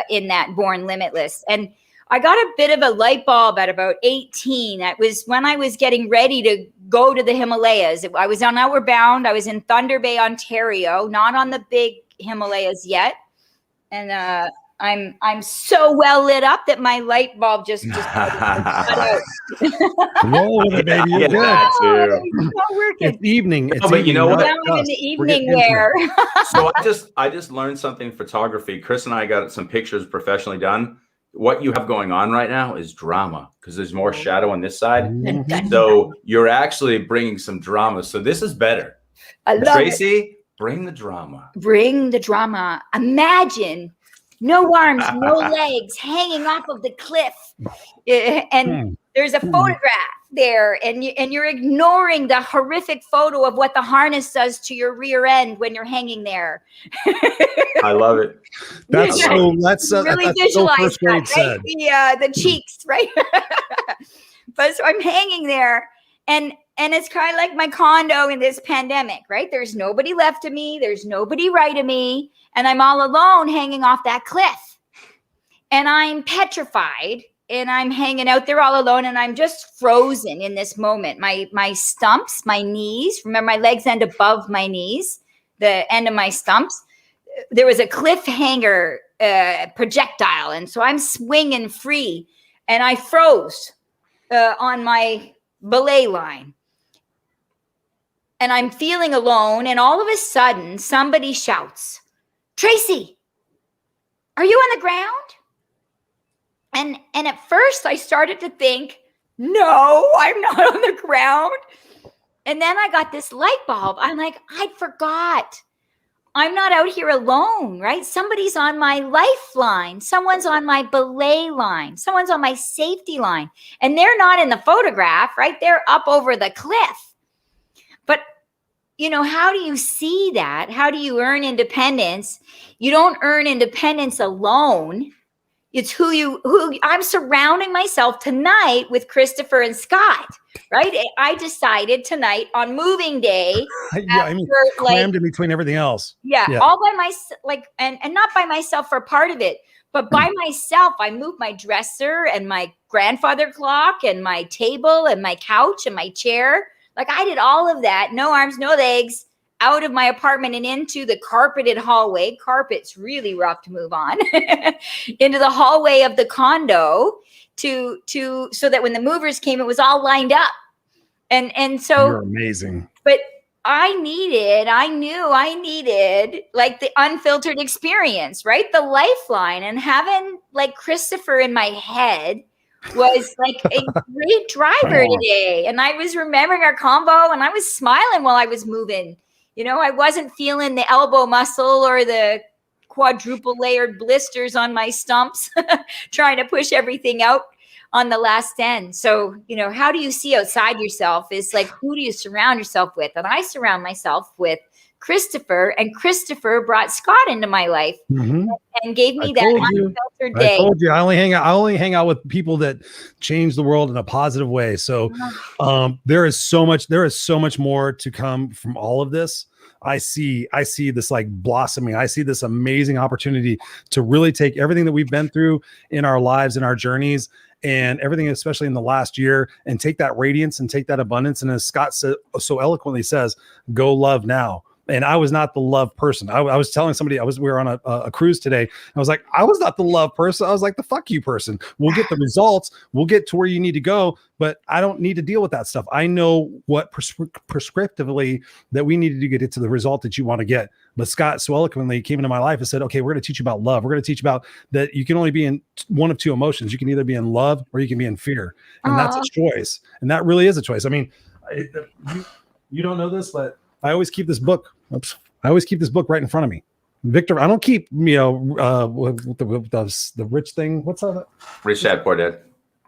in that born limitless. And I got a bit of a light bulb at about 18. That was when I was getting ready to go to the Himalayas. I was on Outward Bound. I was in Thunder Bay, Ontario, not on the big Himalayas yet. And I'm so well lit up that my light bulb just cut out. Roll with it, baby. You're good. It's evening. It's but you know what? Down in the evening wear. So I just learned something in photography. Chris and I got some pictures professionally done. What you have going on right now is drama because there's more shadow on this side. So you're actually bringing some drama. So this is better. I love Tracy, bring the drama. Bring the drama. Imagine no arms, no legs, hanging off of the cliff. And there's a photograph there, and you're ignoring the horrific photo of what the harness does to your rear end when you're hanging there. I love it. That's really that's visualize first grade that, right? The cheeks, right? But so I'm hanging there, and it's kind of like my condo in this pandemic, right? There's nobody left of me. There's nobody right of me. And I'm all alone hanging off that cliff. And I'm petrified. And I'm hanging out there all alone. And I'm just frozen in this moment. My stumps, my knees. Remember, my legs end above my knees. The end of my stumps. There was a cliffhanger projectile. And so I'm swinging free. And I froze on my belay line. And I'm feeling alone. And all of a sudden, somebody shouts, Tracy, are you on the ground? And at first I started to think, no, I'm not on the ground. And then I got this light bulb. I'm like, I forgot. I'm not out here alone, right? Somebody's on my lifeline. Someone's on my belay line. Someone's on my safety line. And they're not in the photograph, right? They're up over the cliff. But you know, how do you see that? How do you earn independence? You don't earn independence alone. It's who I'm surrounding myself tonight with Christopher and Scott, right? I decided tonight on moving day. Crammed in between everything else. Yeah. All by myself, and not by myself for part of it, but by myself. I moved my dresser and my grandfather clock and my table and my couch and my chair. Like I did all of that, no arms, no legs, out of my apartment and into the carpeted hallway. Carpet's really rough to move on. Into the hallway of the condo so that when the movers came, it was all lined up. And so you're amazing. But I knew I needed like the unfiltered experience, right? The lifeline, and having like Christopher in my head was like a great driver today. And I was remembering our combo and I was smiling while I was moving. You know, I wasn't feeling the elbow muscle or the quadruple layered blisters on my stumps, trying to push everything out. on the last end. So, how do you see outside yourself is like, who do you surround yourself with? And I surround myself with Christopher, and Christopher brought Scott into my life and gave me that unfiltered day. I told you, I only hang out with people that change the world in a positive way. So there is so much more to come from all of this. I see this like blossoming. I see this amazing opportunity to really take everything that we've been through in our lives and our journeys and everything, especially in the last year, and take that radiance and take that abundance. And as Scott so eloquently says, go love now. And I was not the love person. I was telling somebody, we were on a cruise today. I was like, I was not the love person. I was like the fuck you person. We'll get the results. We'll get to where you need to go, but I don't need to deal with that stuff. I know what prescriptively that we need to get to the result that you want to get. But Scott so eloquently came into my life and said, okay, we're going to teach you about love. We're going to teach you about that you can only be in one of two emotions. You can either be in love or you can be in fear. And that's a choice. And that really is a choice. I mean, you don't know this, but I always keep this book. I always keep this book right in front of me. Victor, I don't keep, the rich thing. What's that? Rich Dad, Poor Dad.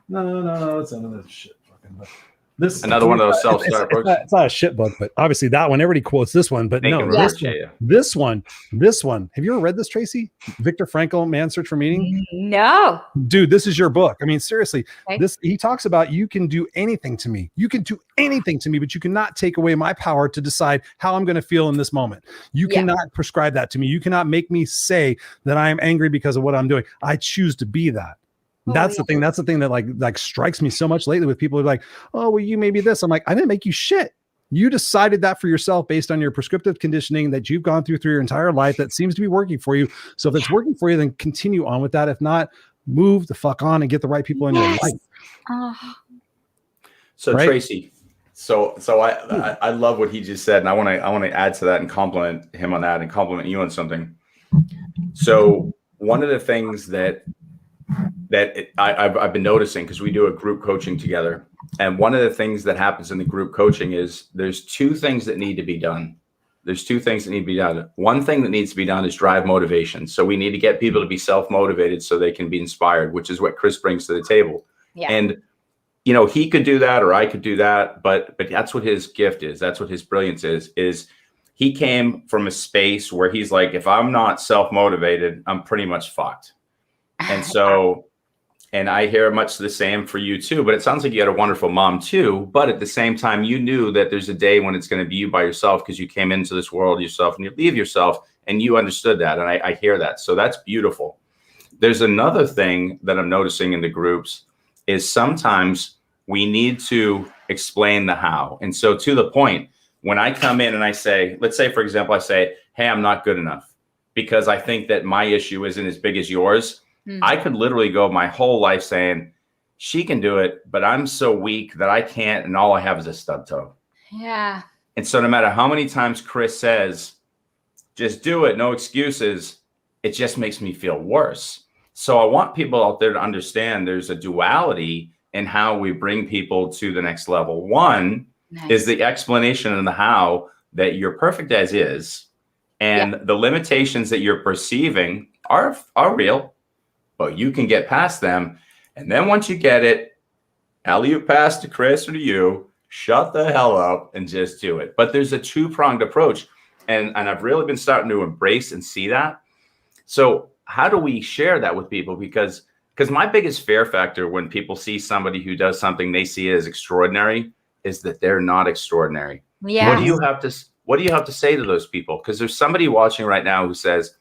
No. It's another shit fucking book. Another one of those self-start books. It's not a shit book, but obviously that one, everybody quotes this one, but no, this one. Have you ever read this, Tracy? Viktor Frankl, Man's Search for Meaning? No. Dude, this is your book. I mean, seriously, he talks about you can do anything to me. You can do anything to me, but you cannot take away my power to decide how I'm going to feel in this moment. You cannot prescribe that to me. You cannot make me say that I am angry because of what I'm doing. I choose to be that. That's the thing. That's the thing that like strikes me so much lately with people who are like, oh, well, you may be this. I'm like, I didn't make you shit. You decided that for yourself based on your prescriptive conditioning that you've gone through your entire life that seems to be working for you. So if it's working for you, then continue on with that. If not, move the fuck on and get the right people in your life. So right? Tracy, so I love what he just said, and I want to add to that and compliment him on that and compliment you on something. So one of the things that I've been noticing, because we do a group coaching together, and one of the things that happens in the group coaching is there's two things that need to be done. One thing that needs to be done is drive motivation. So we need to get people to be self-motivated so they can be inspired, which is what Chris brings to the table. Yeah. And he could do that, or I could do that, but that's what his gift is. That's what his brilliance is he came from a space where he's like, if I'm not self-motivated, I'm pretty much fucked. And so, and I hear much the same for you too, but it sounds like you had a wonderful mom too. But at the same time, you knew that there's a day when it's going to be you by yourself, because you came into this world yourself and you leave yourself, and you understood that. And I hear that. So that's beautiful. There's another thing that I'm noticing in the groups is sometimes we need to explain the how. And so to the point, when I come in and I say, let's say, for example, I say, hey, I'm not good enough because I think that my issue isn't as big as yours. I could literally go my whole life saying, she can do it, but I'm so weak that I can't, and all I have is a stub toe. Yeah. And so no matter how many times Chris says, just do it, no excuses, it just makes me feel worse. So I want people out there to understand there's a duality in how we bring people to the next level. One is the explanation and the how that you're perfect as is, and the limitations that you're perceiving are real. But you can get past them. And then once you get it, alley-oop pass to Chris or to you, shut the hell up and just do it. But there's a two-pronged approach. And I've really been starting to embrace and see that. So how do we share that with people? Because my biggest fear factor when people see somebody who does something they see as extraordinary is that they're not extraordinary. Yeah. What do you have to say to those people? Because there's somebody watching right now who says,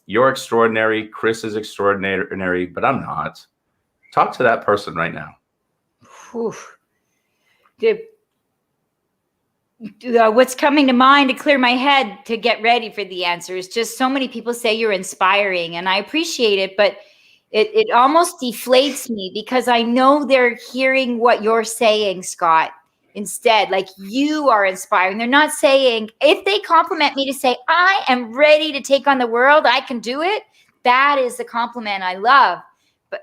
you're extraordinary, Chris is extraordinary, but I'm not. Talk to that person right now. What's coming to mind to clear my head to get ready for the answer is just so many people say you're inspiring, and I appreciate it, but it almost deflates me because I know they're hearing what you're saying, Scott. Instead, like, you are inspiring. They're not saying, if they compliment me to say, I am ready to take on the world, I can do it. That is the compliment I love.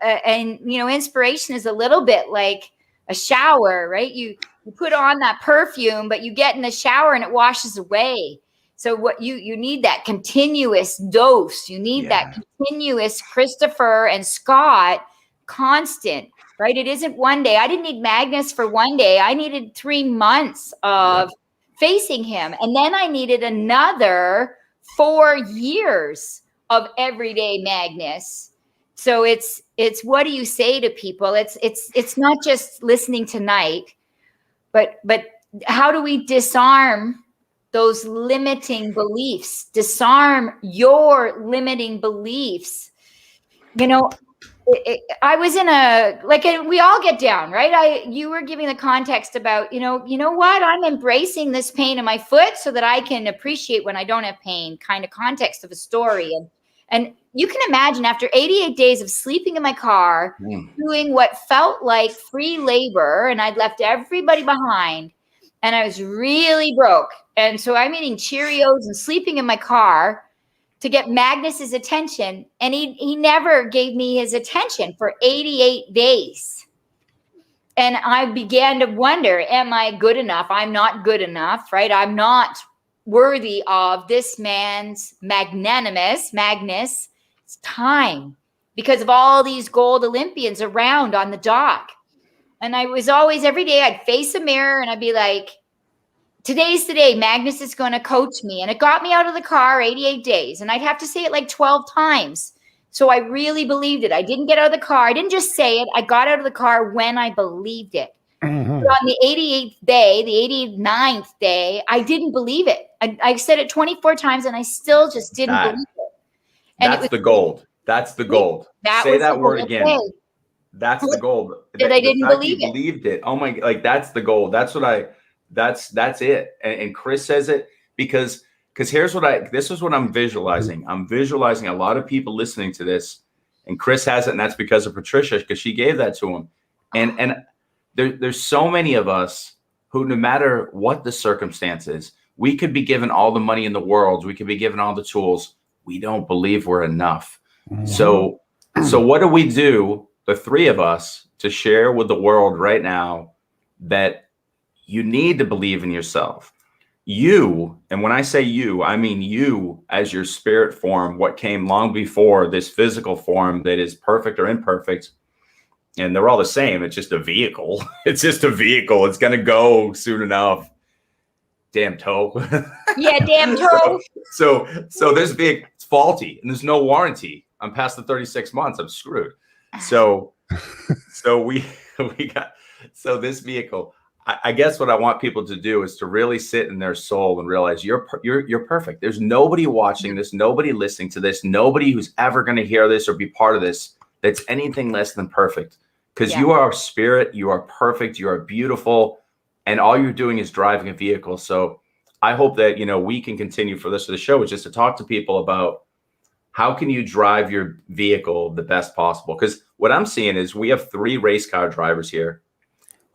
And, inspiration is a little bit like a shower, right? You put on that perfume, but you get in the shower and it washes away. So what you need that continuous dose. You need that continuous Christopher and Scott constant, right? It isn't one day. I didn't need Magnus for one day. I needed 3 months of facing him. And then I needed another 4 years of everyday Magnus. So it's what do you say to people? It's not just listening tonight, but how do we disarm those limiting beliefs? Disarm your limiting beliefs. You know, I was in we all get down, right? You were giving the context about, you know what? I'm embracing this pain in my foot so that I can appreciate when I don't have pain, kind of context of a story. And you can imagine after 88 days of sleeping in my car, doing what felt like free labor, and I'd left everybody behind, and I was really broke. And so I'm eating Cheerios and sleeping in my car to get Magnus's attention. And he never gave me his attention for 88 days. And I began to wonder, am I good enough? I'm not good enough, right? I'm not worthy of this man's Magnus' time because of all these gold Olympians around on the dock. And I was always, every day I'd face a mirror and I'd be like, today's the day. Magnus is going to coach me. And it got me out of the car 88 days. And I'd have to say it like 12 times. So I really believed it. I didn't get out of the car. I didn't just say it. I got out of the car when I believed it. Mm-hmm. But on the 88th day, the 89th day, I didn't believe it. I said it 24 times and I still just didn't believe it. And that's the gold. That's the gold. Say that word again. Day. That's the gold. That I didn't believe it. Believed it. Oh my, like that's the gold. That's what that's it. And Chris says it because here's what this is what I'm visualizing. I'm visualizing a lot of people listening to this, and Chris has it, and that's because of Patricia, because she gave that to him. And there's so many of us who, no matter what the circumstances, we could be given all the money in the world, we could be given all the tools, we don't believe we're enough. Mm-hmm. So what do we do, the three of us, to share with the world right now that you need to believe in yourself? You, and when I say you, I mean you as your spirit form, what came long before this physical form that is perfect or imperfect. And they're all the same. It's just a vehicle. It's just a vehicle. It's going to go soon enough. Damn toe. Yeah, damn toe. So this vehicle, it's faulty and there's no warranty. I'm past the 36 months. I'm screwed. So this vehicle, I guess what I want people to do is to really sit in their soul and realize you're perfect. There's nobody watching this, nobody listening to this, nobody who's ever going to hear this or be part of this that's anything less than perfect, because you are spirit, you are perfect, you are beautiful, and all you're doing is driving a vehicle. So I hope that, we can continue for this of the show is just to talk to people about how can you drive your vehicle the best possible? Because what I'm seeing is we have 3 race car drivers here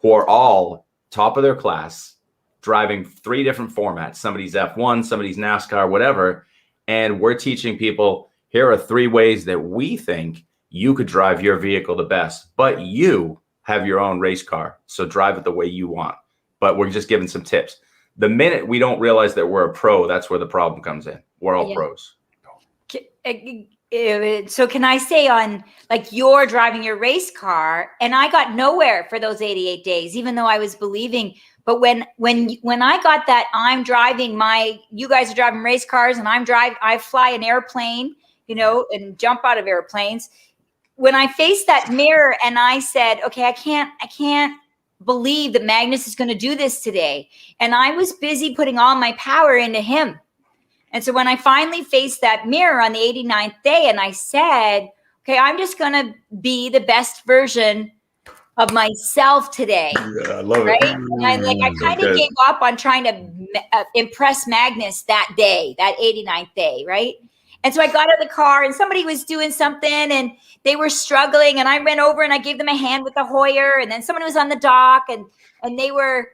who are all top of their class, driving 3 different formats. Somebody's F1, somebody's NASCAR, whatever. And we're teaching people, here are 3 ways that we think you could drive your vehicle the best, but you have your own race car. So drive it the way you want. But we're just giving some tips. The minute we don't realize that we're a pro, that's where the problem comes in. We're all pros. So can I say on, like, you're driving your race car, and I got nowhere for those 88 days, even though I was believing. But when I got that, I'm driving you guys are driving race cars and I fly an airplane, and jump out of airplanes. When I faced that mirror and I said, okay, I can't believe that Magnus is going to do this today. And I was busy putting all my power into him. And so when I finally faced that mirror on the 89th day and I said, okay, I'm just going to be the best version of myself today. Yeah, I love right? it. And I kind of gave up on trying to impress Magnus that day, that 89th day, right? And so I got out of the car and somebody was doing something and they were struggling, and I ran over and I gave them a hand with the Youre, and then someone was on the dock and they were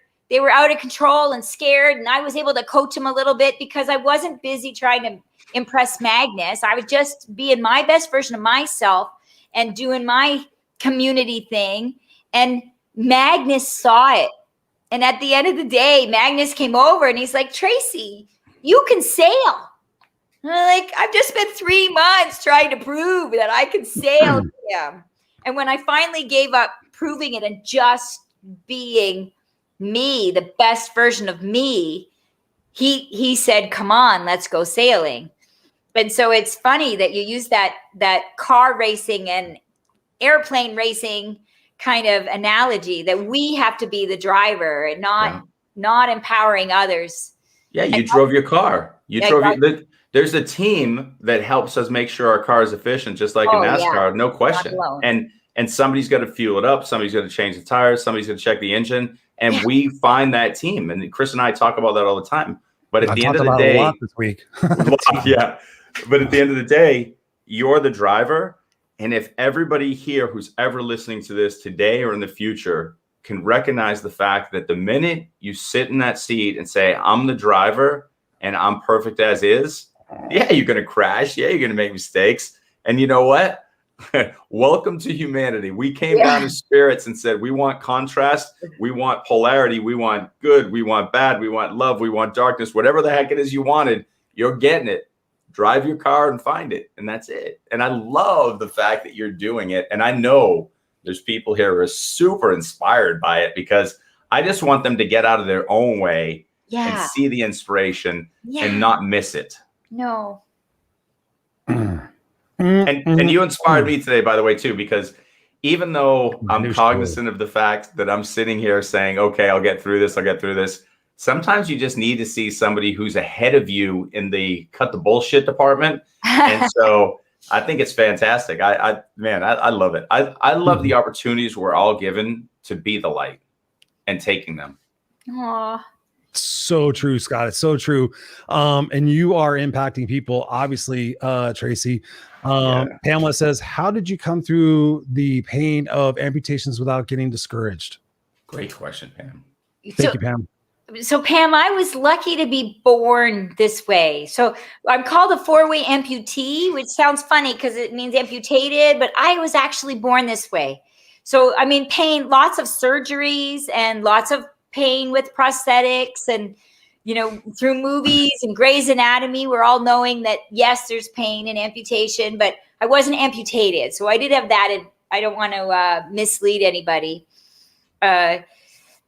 out of control and scared, and I was able to coach them a little bit because I wasn't busy trying to impress Magnus. I was just being my best version of myself and doing my community thing. And Magnus saw it. And at the end of the day, Magnus came over and he's like, Tracy, you can sail. And I'm like, I've just spent 3 months trying to prove that I could sail. And when I finally gave up proving it and just being me, the best version of me, he said, come on, let's go sailing. And so it's funny that you use that car racing and airplane racing kind of analogy, that we have to be the driver and not empowering others. Yeah, you drove your car. There's a team that helps us make sure our car is efficient, just like in NASCAR, no question. And somebody's got to fuel it up. Somebody's got to change the tires. Somebody's going to check the engine. And we find that team. And Chris and I talk about that all the time. But at the end of the day, a lot this week. yeah. But at the end of the day, you're the driver. And if everybody here who's ever listening to this today or in the future can recognize the fact that the minute you sit in that seat and say, I'm the driver and I'm perfect as is, yeah, you're going to crash. Yeah, you're going to make mistakes. And you know what? Welcome to humanity. We came down in spirits and said, we want contrast. We want polarity. We want good. We want bad. We want love. We want darkness. Whatever the heck it is you wanted, you're getting it. Drive your car and find it. And that's it. And I love the fact that you're doing it. And I know there's people here who are super inspired by it, because I just want them to get out of their own way and see the inspiration and not miss it. No. And you inspired me today, by the way, too, because even though I'm cognizant of the fact that I'm sitting here saying, okay, I'll get through this. I'll get through this. Sometimes you just need to see somebody who's ahead of you in the cut the bullshit department. And so I think it's fantastic. I love it. I love the opportunities we're all given to be the light and taking them. Aww. So true, Scott. It's so true. And you are impacting people, obviously, Tracy. Pamela says, how did you come through the pain of amputations without getting discouraged? Great question, Pam. Thank you, Pam. So Pam, I was lucky to be born this way. So I'm called a 4-way amputee, which sounds funny because it means amputated, but I was actually born this way. So, I mean, pain, lots of surgeries and lots of pain with prosthetics, and, you know, through movies and Grey's Anatomy, we're all knowing that, yes, there's pain in amputation, but I wasn't amputated. So I did have that. And I don't want to mislead anybody.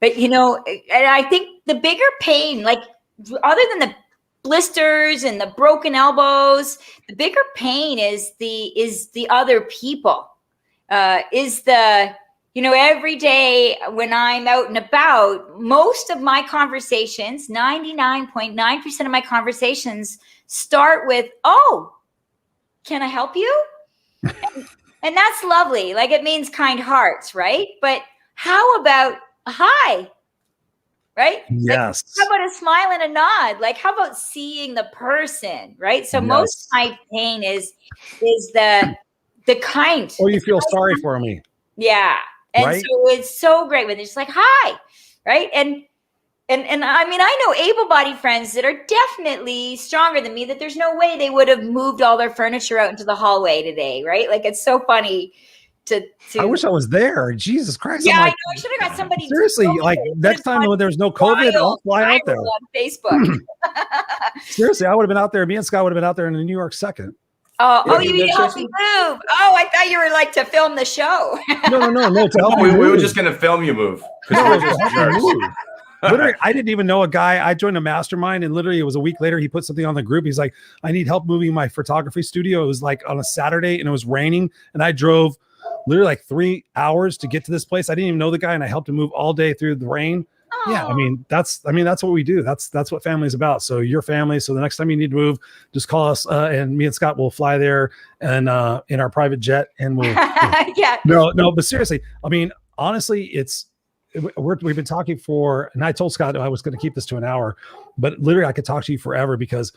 But, you know, and I think the bigger pain, like other than the blisters and the broken elbows, the bigger pain is the other people, you know, every day when I'm out and about, most of my conversations, 99.9% of my conversations start with, oh, can I help you? And that's lovely. Like, it means kind hearts, right? But how about hi, right? Yes. Like, how about a smile and a nod? Like, how about seeing the person, right? So most of my pain is the kind. Or you feel sorry for me. Yeah. And so it's so great when they're just like, hi, right? And I mean, I know able-bodied friends that are definitely stronger than me, that there's no way they would have moved all their furniture out into the hallway today, right? Like, it's so funny to I wish I was there. Jesus Christ. Yeah, like, I know. I should have got somebody. Seriously, like next time when there's no COVID, I'll fly out there. On Facebook. Seriously, I would have been out there. Me and Scott would have been out there in the New York second. Oh, you need to help me move. Oh, I thought you were like to film the show. No. To help we were just going to film you move. Literally, I didn't even know a guy. I joined a mastermind, and literally it was a week later. He put something on the group. He's like, I need help moving my photography studio. It was like on a Saturday, and it was raining, and I drove literally like 3 hours to get to this place. I didn't even know the guy, and I helped him move all day through the rain. Oh. Yeah, I mean that's what we do. That's what family is about. So your family. So the next time you need to move, just call us, and me and Scott will fly there and in our private jet, and we'll. Yeah. No, but seriously, I mean, honestly, we've been talking for, and I told Scott I was going to keep this to an hour, but literally I could talk to you forever, because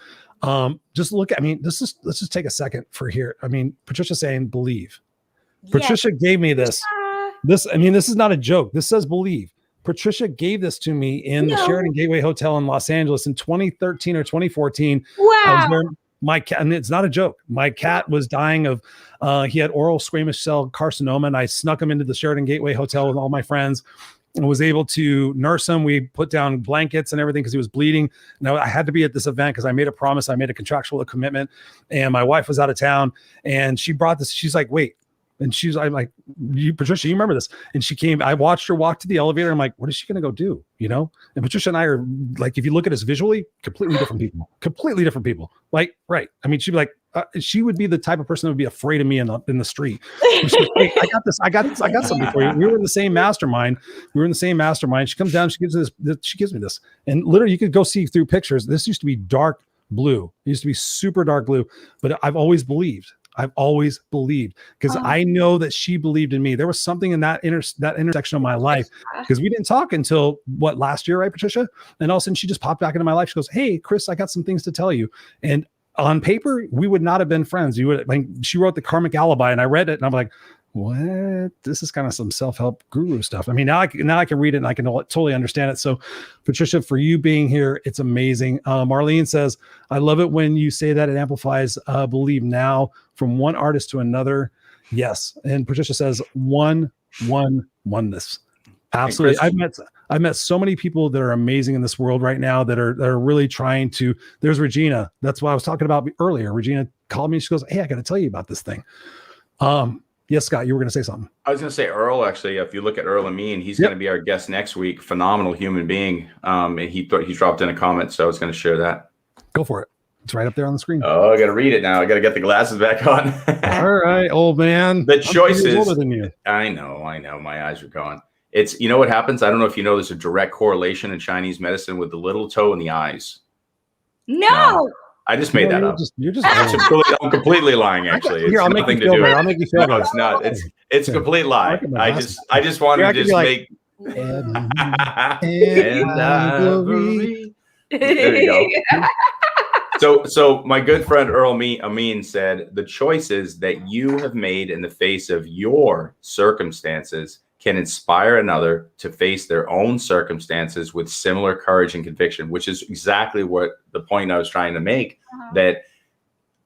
just look at, I mean, let's just take a second for here. I mean, Patricia's saying believe. Yes. Patricia gave me this. This is not a joke. This says believe. Patricia gave this to me in the Sheraton Gateway Hotel in Los Angeles in 2013 or 2014. Wow. My cat, and it's not a joke. My cat was dying of, he had oral squamous cell carcinoma, and I snuck him into the Sheraton Gateway Hotel with all my friends and was able to nurse him. We put down blankets and everything because he was bleeding. Now I had to be at this event because I made a promise. I made a contractual commitment, and my wife was out of town, and she brought this. She's like, wait, And I'm like, Patricia, you remember this? And she came, I watched her walk to the elevator. I'm like, what is she going to go do? You know? And Patricia and I are like, if you look at us visually, completely different people. Like, right. I mean, she'd be like, she would be the type of person that would be afraid of me in the street. She's like, hey, I got something for you. We were in the same mastermind. She comes down, she gives me this. And literally you could go see through pictures. This used to be dark blue. It used to be super dark blue, but I've always believed because I know that she believed in me. There was something in that intersection of my life, because we didn't talk until last year, right, Patricia? And all of a sudden she just popped back into my life. She goes, hey, Chris, I got some things to tell you. And on paper, we would not have been friends. She wrote the karmic alibi, and I read it, and I'm like, what? This is kind of some self-help guru stuff. I mean, now I can read it and I can totally understand it. So Patricia, for you being here, it's amazing. Marlene says, I love it when you say that. It amplifies believe now from one artist to another. Yes. And Patricia says oneness. Absolutely. I've met so many people that are amazing in this world right now that are really trying to. There's Regina. That's what I was talking about earlier. Regina called me. She goes, hey, I got to tell you about this thing. Yes, Scott, you were going to say something. I was going to say Earl, actually, if you look at Earl Amin, he's going to be our guest next week. Phenomenal human being. And he dropped in a comment, so I was going to share that. Go for it. It's right up there on the screen. Oh, I got to read it now. I got to get the glasses back on. All right, old man. The choices. older than you. I know. My eyes are gone. It's, you know what happens? I don't know if you know, there's a direct correlation in Chinese medicine with the little toe and the eyes. No. I just made that up. You're just I'm completely lying, actually. Here, I'll make you feel better. I'll make you feel better. No, it's not. It's a complete lie. I just wanted to just make. There you go. So my good friend Earl Amin said, the choices that you have made in the face of your circumstances can inspire another to face their own circumstances with similar courage and conviction, which is exactly what the point I was trying to make, that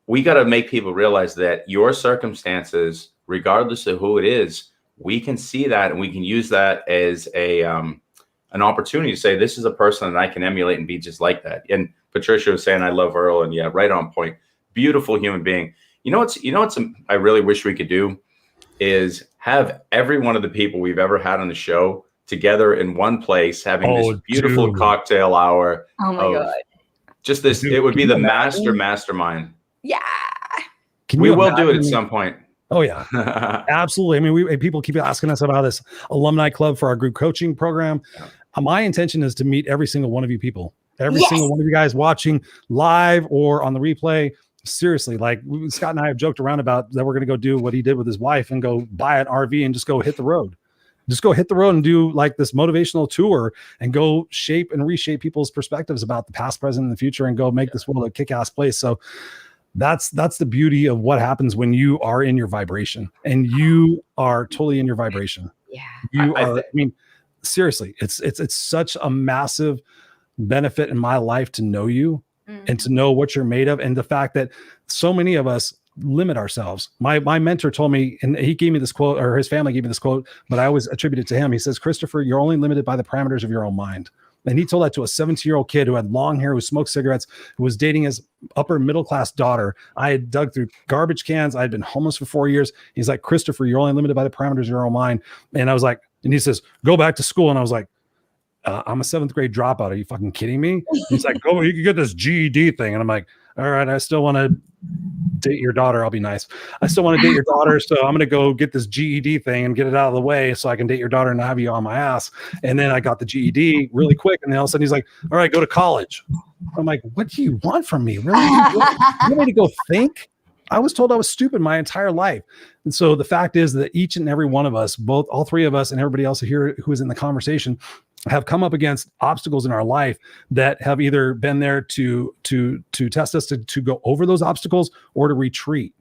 we got to make people realize that your circumstances, regardless of who it is, we can see that and we can use that as an opportunity to say, this is a person that I can emulate and be just like that. And Patricia was saying, I love Earl, and yeah, right on point. Beautiful human being. You know what's I really wish we could do is have every one of the people we've ever had on the show together in one place, having this beautiful cocktail hour. Oh my God. Just this, it would be the Master Mastermind. Yeah. We will do it at some point. Oh yeah, absolutely. I mean, people keep asking us about this alumni club for our group coaching program. My intention is to meet every single one of you people, every single one of you guys watching live or on the replay. Seriously, like Scott and I have joked around about that we're going to go do what he did with his wife and go buy an RV and just go hit the road. Just go hit the road and do like this motivational tour and go shape and reshape people's perspectives about the past, present, and the future, and go make this world a kick-ass place. So that's the beauty of what happens when you are in your vibration, and you are totally in your vibration. Yeah. I mean, seriously, it's such a massive benefit in my life to know you and to know what you're made of. And the fact that so many of us limit ourselves. My mentor told me, and he gave me this quote, or his family gave me this quote, but I always attribute it to him. He says, Christopher, you're only limited by the parameters of your own mind. And he told that to a 17-year-old kid who had long hair, who smoked cigarettes, who was dating his upper middle-class daughter. I had dug through garbage cans. I had been homeless for 4 years. He's like, Christopher, you're only limited by the parameters of your own mind. And I was like, and he says, go back to school. And I was like, I'm a 7th grade dropout. Are you fucking kidding me? He's like, oh, you can get this GED thing. And I'm like, all right, I still want to date your daughter. I'll be nice. I still want to date your daughter. So I'm going to go get this GED thing and get it out of the way so I can date your daughter and not have you on my ass. And then I got the GED really quick. And then all of a sudden he's like, all right, go to college. I'm like, what do you want from me? Really? You want me to go think? I was told I was stupid my entire life. And so the fact is that each and every one of us, all three of us and everybody else here who is in the conversation, have come up against obstacles in our life that have either been there to test us to go over those obstacles or to retreat.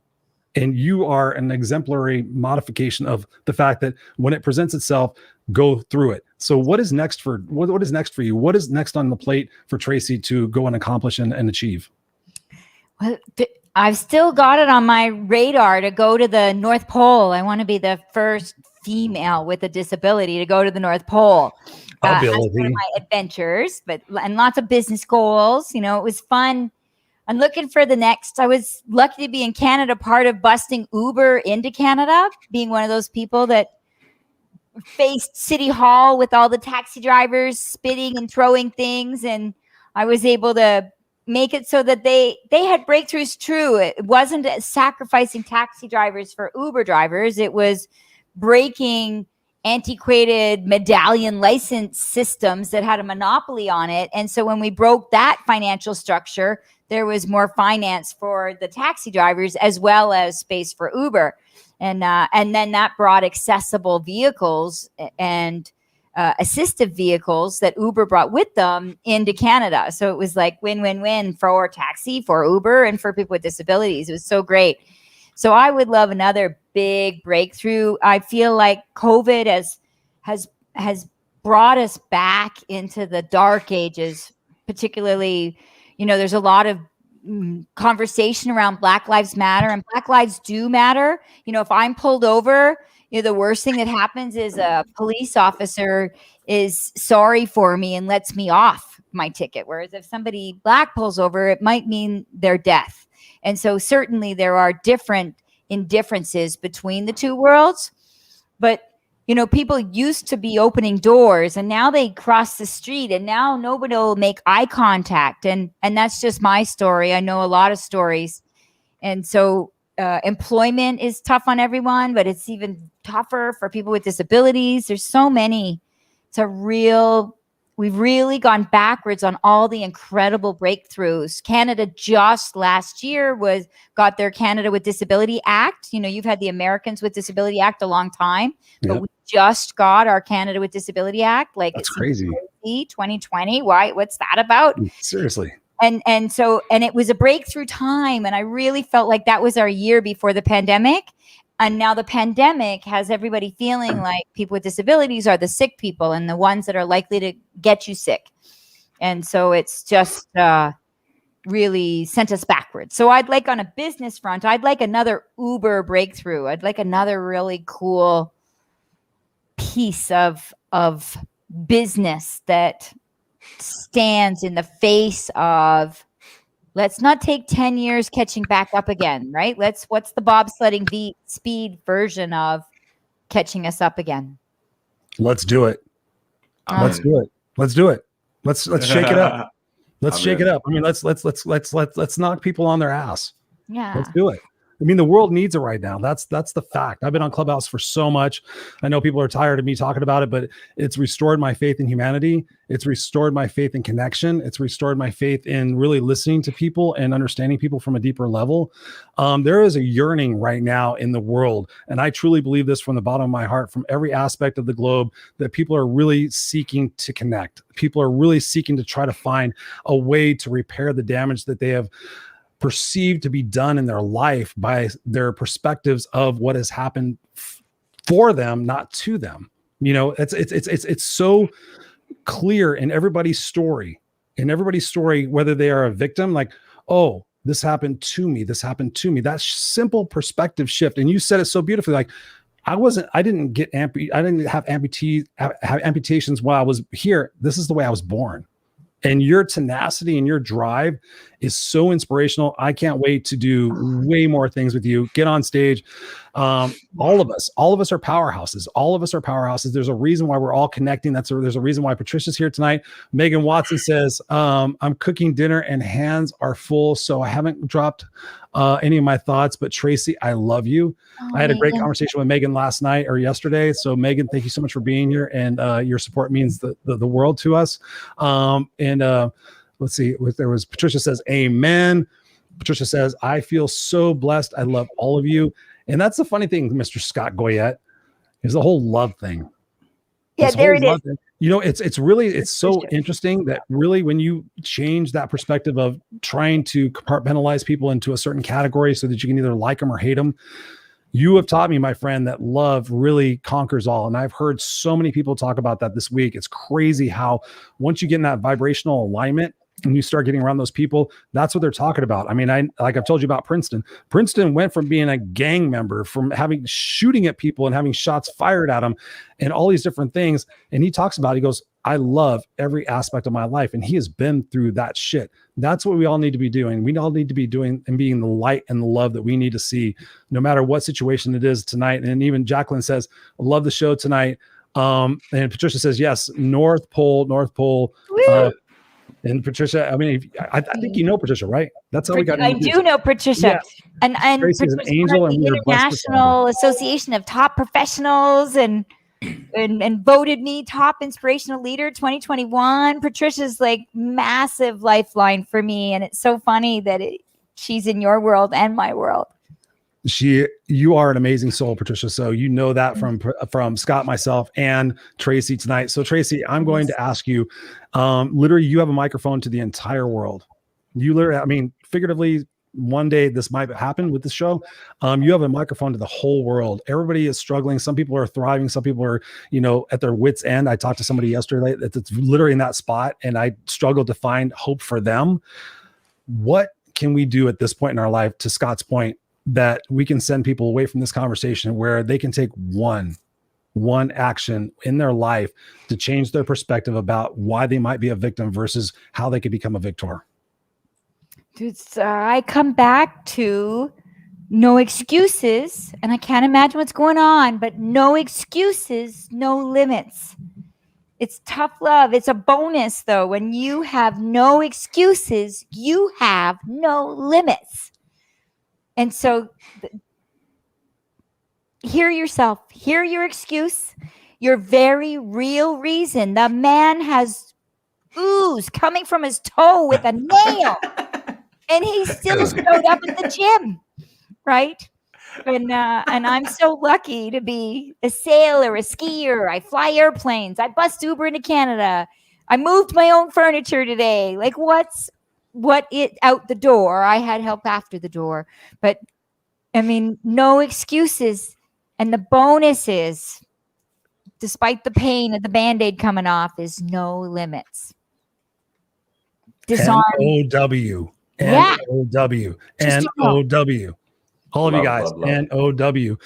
And you are an exemplary modification of the fact that when it presents itself, go through it. So what is next for what is next for you? What is next on the plate for Tracy to go and accomplish and achieve? Well, I've still got it on my radar to go to the North Pole. I want to be the first female with a disability to go to the North Pole. That's one of my adventures, and lots of business goals. You know, it was fun I'm looking for the next. I was lucky to be in Canada, part of busting Uber into Canada, being one of those people that faced City Hall with all the taxi drivers spitting and throwing things. And I was able to make it so that they had breakthroughs. True. It wasn't sacrificing taxi drivers for Uber drivers. It was breaking antiquated medallion license systems that had a monopoly on it. And so when we broke that financial structure, there was more finance for the taxi drivers as well as space for Uber. And then that brought accessible vehicles and assistive vehicles that Uber brought with them into Canada. So it was like win-win-win for taxi, for Uber, and for people with disabilities. It was so great. So I would love another big breakthrough. I feel like COVID has brought us back into the dark ages, particularly, there's a lot of conversation around Black Lives Matter, and Black lives do matter. If I'm pulled over, the worst thing that happens is a police officer is sorry for me and lets me off my ticket. Whereas if somebody Black pulls over, it might mean their death. And so certainly there are different indifferences between the two worlds, but people used to be opening doors and now they cross the street and now nobody will make eye contact. And that's just my story. I know a lot of stories. And so employment is tough on everyone, but it's even tougher for people with disabilities. There's so many. We've really gone backwards on all the incredible breakthroughs. Canada just last year got their Canada with Disability Act. You've had the Americans with Disability Act a long time, but we just got our Canada with Disability Act. Like, that's crazy. 2020. Why? What's that about? Seriously. And it was a breakthrough time. And I really felt like that was our year before the pandemic. And now the pandemic has everybody feeling like people with disabilities are the sick people and the ones that are likely to get you sick. And so it's just really sent us backwards. So I'd like, on a business front, I'd like another Uber breakthrough. I'd like another really cool piece of business that stands in the face of, let's not take 10 years catching back up again, right? What's the bobsledding speed version of catching us up again? Let's do it. Let's do it. Let's do it. Let's shake it up. Let's shake it up. I mean, let's knock people on their ass. Yeah. Let's do it. I mean, the world needs it right now. That's the fact. I've been on Clubhouse for so much. I know people are tired of me talking about it, but it's restored my faith in humanity. It's restored my faith in connection. It's restored my faith in really listening to people and understanding people from a deeper level. There is a yearning right now in the world, and I truly believe this from the bottom of my heart, from every aspect of the globe, that people are really seeking to connect. People are really seeking to try to find a way to repair the damage that they have perceived to be done in their life by their perspectives of what has happened for them, not to them. It's so clear in everybody's story, whether they are a victim, like, oh, this happened to me. That simple perspective shift. And you said it so beautifully. Like, I didn't have amputations while I was here. This is the way I was born. And your tenacity and your drive is so inspirational. I can't wait to do way more things with you. Get on stage. All of us are powerhouses. There's a reason why we're all connecting. There's a reason why Patricia's here tonight. Megan Watson says, I'm cooking dinner and hands are full, so I haven't dropped any of my thoughts, but Tracy, I love you. Oh, I had a great conversation with Megan last night or yesterday. So Megan, thank you so much for being here, and your support means the world to us. Let's see, Patricia says, amen. Patricia says, I feel so blessed. I love all of you. And that's the funny thing, Mr. Scott Goyette, is the whole love thing. Yeah, there it is. It's so interesting that really when you change that perspective of trying to compartmentalize people into a certain category so that you can either like them or hate them, you have taught me, my friend, that love really conquers all. And I've heard so many people talk about that this week. It's crazy how once you get in that vibrational alignment, and you start getting around those people, that's what they're talking about. I mean, like I've told you about Princeton. Princeton went from being a gang member, from shooting at people and having shots fired at him and all these different things. And he talks about, he goes, I love every aspect of my life. And he has been through that shit. That's what we all need to be doing. We all need to be doing and being the light and the love that we need to see, no matter what situation it is tonight. And even Jacqueline says, I love the show tonight. And Patricia says, yes, North Pole. And Patricia, I mean, I think you know Patricia, right? That's how we got. I do know Patricia, yeah. and Tracy's an angel, and the International Association of Top Professionals, and voted me top inspirational leader 2021. Patricia's like massive lifeline for me, and it's so funny that she's in your world and my world. You are an amazing soul, Patricia. So you know that from Scott, myself, and Tracy tonight. So Tracy, I'm going to ask you, literally, you have a microphone to the entire world. You literally, I mean, figuratively, one day this might happen with the show. You have a microphone to the whole world. Everybody is struggling. Some people are thriving. Some people are, at their wits' end. I talked to somebody yesterday that's literally in that spot, and I struggled to find hope for them. What can we do at this point in our life, to Scott's point, that we can send people away from this conversation where they can take one action in their life to change their perspective about why they might be a victim versus how they could become a victor? Dude, I come back to no excuses, and I can't imagine what's going on, but no excuses, no limits. It's tough love. It's a bonus, though. When you have no excuses, you have no limits. And so hear yourself, hear your excuse, your very real reason. The man has ooze coming from his toe with a nail, and he still showed up at the gym, right? And I'm so lucky to be a sailor, a skier. I fly airplanes. I bust Uber into Canada. I moved my own furniture today. Like, out the door. I had help after the door, but I mean, no excuses. And the bonus is, despite the pain of the Band-Aid coming off, is no limits. Disarm. N-O-W. N-O-W. N-O-W. All of you guys, N-O-W.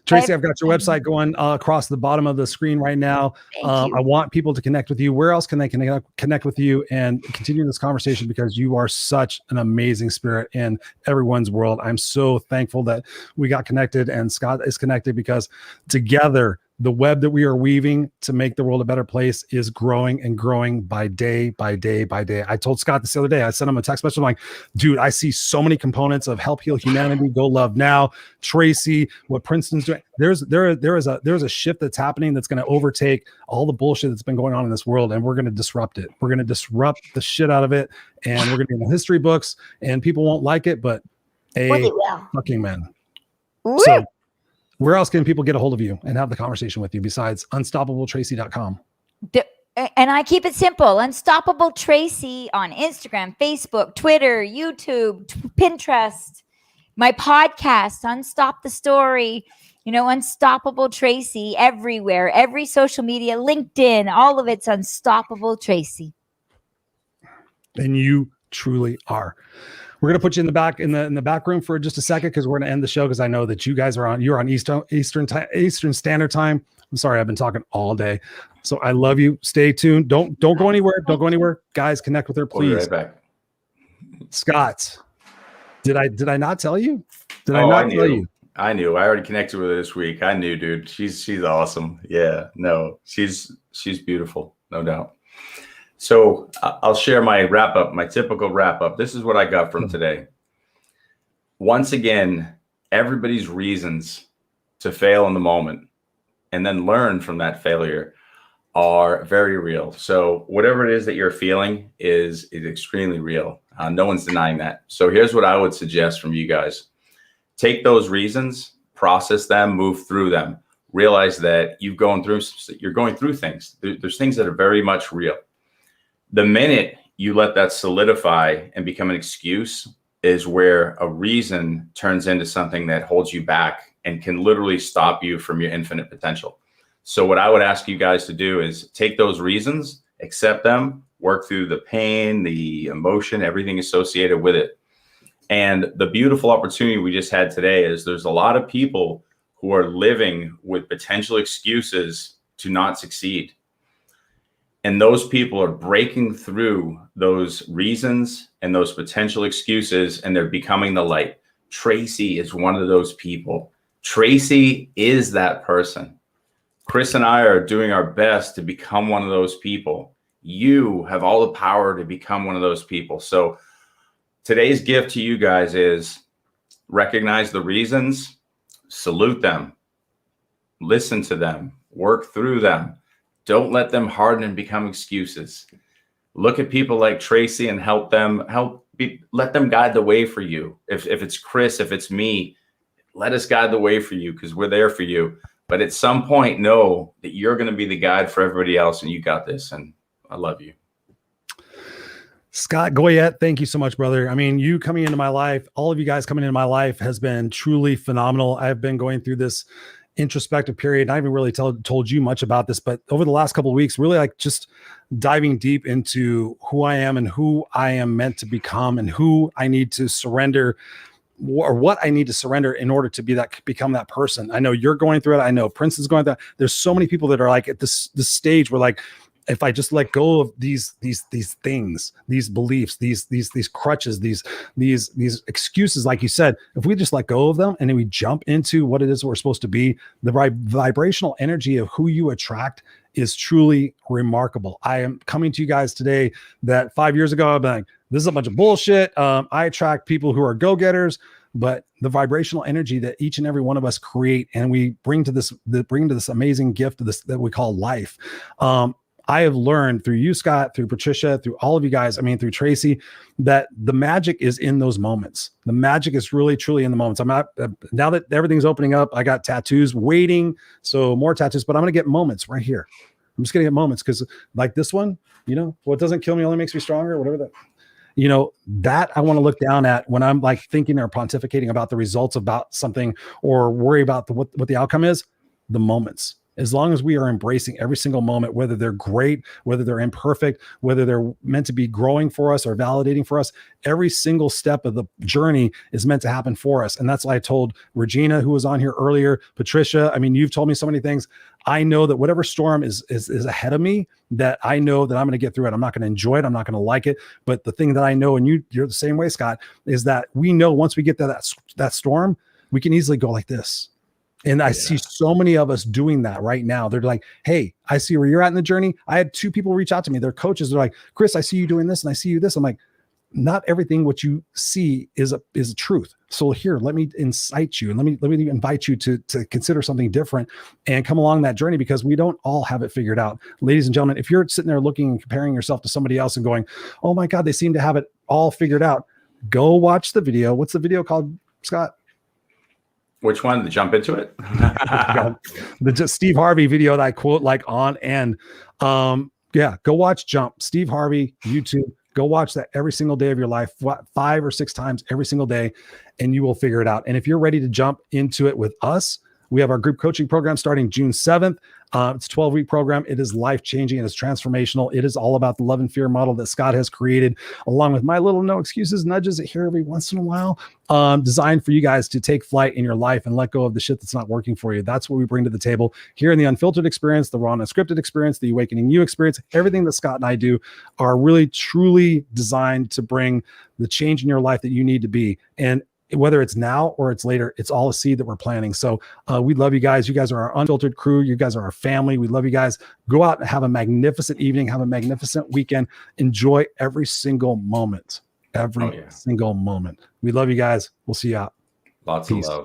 Tracy, I've got your website going across the bottom of the screen right now. I want people to connect with you. Where else can they connect with you and continue this conversation? Because you are such an amazing spirit in everyone's world. I'm so thankful that we got connected and Scott is connected, because together, the web that we are weaving to make the world a better place is growing and growing by day, by day, by day. I told Scott this the other day, I sent him a text message. I'm like, dude, I see so many components of Help Heal Humanity, Go Love Now, Tracy, what Princeton's doing. There is a shift that's happening that's going to overtake all the bullshit that's been going on in this world. And we're going to disrupt it. We're going to disrupt the shit out of it. And we're going to be in the history books, and people won't like it, but fucking man. So where else can people get a hold of you and have the conversation with you besides unstoppabletracy.com? And I keep it simple. Unstoppable Tracy on Instagram, Facebook, Twitter, YouTube, Pinterest, my podcast, Unstop the Story, Unstoppable Tracy everywhere, every social media, LinkedIn, all of it's Unstoppable Tracy. And you truly are. We're going to put you in the back room for just a second, because we're going to end the show, because I know that you guys you're on Eastern Standard Time. I'm sorry, I've been talking all day. So I love you. Stay tuned. Don't go anywhere. Don't go anywhere. Guys, connect with her, please. We'll be right back. Scott, did I not tell you? Did I not tell you? I knew. I already connected with her this week. I knew, dude. She's awesome. Yeah, no, she's beautiful, no doubt. So I'll share my wrap up, my typical wrap up. This is what I got from today. Once again, everybody's reasons to fail in the moment and then learn from that failure are very real. So whatever it is that you're feeling is extremely real. No one's denying that. So here's what I would suggest from you guys. Take those reasons, process them, move through them. Realize that you're going through things. There's things that are very much real. The minute you let that solidify and become an excuse is where a reason turns into something that holds you back and can literally stop you from your infinite potential. So what I would ask you guys to do is take those reasons, accept them, work through the pain, the emotion, everything associated with it. And the beautiful opportunity we just had today is there's a lot of people who are living with potential excuses to not succeed. And those people are breaking through those reasons and those potential excuses, and they're becoming the light. Tracy is one of those people. Tracy is that person. Chris and I are doing our best to become one of those people. You have all the power to become one of those people. So today's gift to you guys is recognize the reasons, salute them, listen to them, work through them. Don't let them harden and become excuses. Look at people like Tracy and let them guide the way for you. If it's Chris, if it's me, let us guide the way for you because we're there for you. But at some point, know that you're going to be the guide for everybody else, and you got this. And I love you. Scott Goyette, thank you so much, brother. I mean, you coming into my life, all of you guys coming into my life has been truly phenomenal. I've been going through this introspective period. I haven't really told you much about this, but over the last couple of weeks, really like just diving deep into who I am and who I am meant to become and who I need to surrender or what I need to surrender in order to become that person. I know you're going through it. I know Prince is going through it. There's so many people that are like at this stage where like, if I just let go of these things, these beliefs, these crutches, these excuses, like you said, if we just let go of them and then we jump into what it is we're supposed to be, the vibrational energy of who you attract is truly remarkable. I am coming to you guys today that 5 years ago, I've been like, this is a bunch of bullshit. I attract people who are go-getters, but the vibrational energy that each and every one of us create and we bring to this amazing gift of this that we call life. I have learned through you, Scott, through Patricia, through all of you guys, I mean, through Tracy, that the magic is in those moments. The magic is really, truly in the moments. I'm not, now that everything's opening up, I got tattoos waiting. So more tattoos, but I'm going to get moments right here. I'm just going to get moments because like this one, you know, what doesn't kill me only makes me stronger, whatever that, you know, that I want to look down at when I'm like thinking or pontificating about the results about something or worry about what the outcome is, the moments. As long as we are embracing every single moment, whether they're great, whether they're imperfect, whether they're meant to be growing for us or validating for us, every single step of the journey is meant to happen for us. And that's why I told Regina, who was on here earlier, Patricia, I mean, you've told me so many things. I know that whatever storm is ahead of me, that I know that I'm going to get through it. I'm not going to enjoy it. I'm not going to like it. But the thing that I know, and you're the same way, Scott, is that we know once we get to that storm, we can easily go like this. And I see so many of us doing that right now. They're like, hey, I see where you're at in the journey. I had 2 people reach out to me. They're coaches. They're like, Chris, I see you doing this and I see you this. I'm like, not everything what you see is a truth. So here, let me incite you and let me invite you to consider something different and come along that journey because we don't all have it figured out. Ladies and gentlemen, if you're sitting there looking and comparing yourself to somebody else and going, oh my God, they seem to have it all figured out. Go watch the video. What's the video called, Scott? Which one? To jump into it? The Steve Harvey video that I quote like on end. Yeah, go watch Jump. Steve Harvey, YouTube. Go watch that every single day of your life, 5 or 6 times every single day, and you will figure it out. And if you're ready to jump into it with us, we have our group coaching program starting June 7th. It's a 12-week program. It is life-changing. It is transformational. It is all about the love and fear model that Scott has created, along with my little no excuses nudges here every once in a while, designed for you guys to take flight in your life and let go of the shit that's not working for you. That's what we bring to the table here in the Unfiltered experience, the Raw and Unscripted experience, the Awakening You experience. Everything that Scott and I do are really, truly designed to bring the change in your life that you need to be. And whether it's now or it's later, it's all a seed that we're planting. So we love you guys. You guys are our Unfiltered crew. You guys are our family. We love you guys. Go out and have a magnificent evening. Have a magnificent weekend. Enjoy every single moment. Every single moment. We love you guys. We'll see you out. Lots Peace. of love.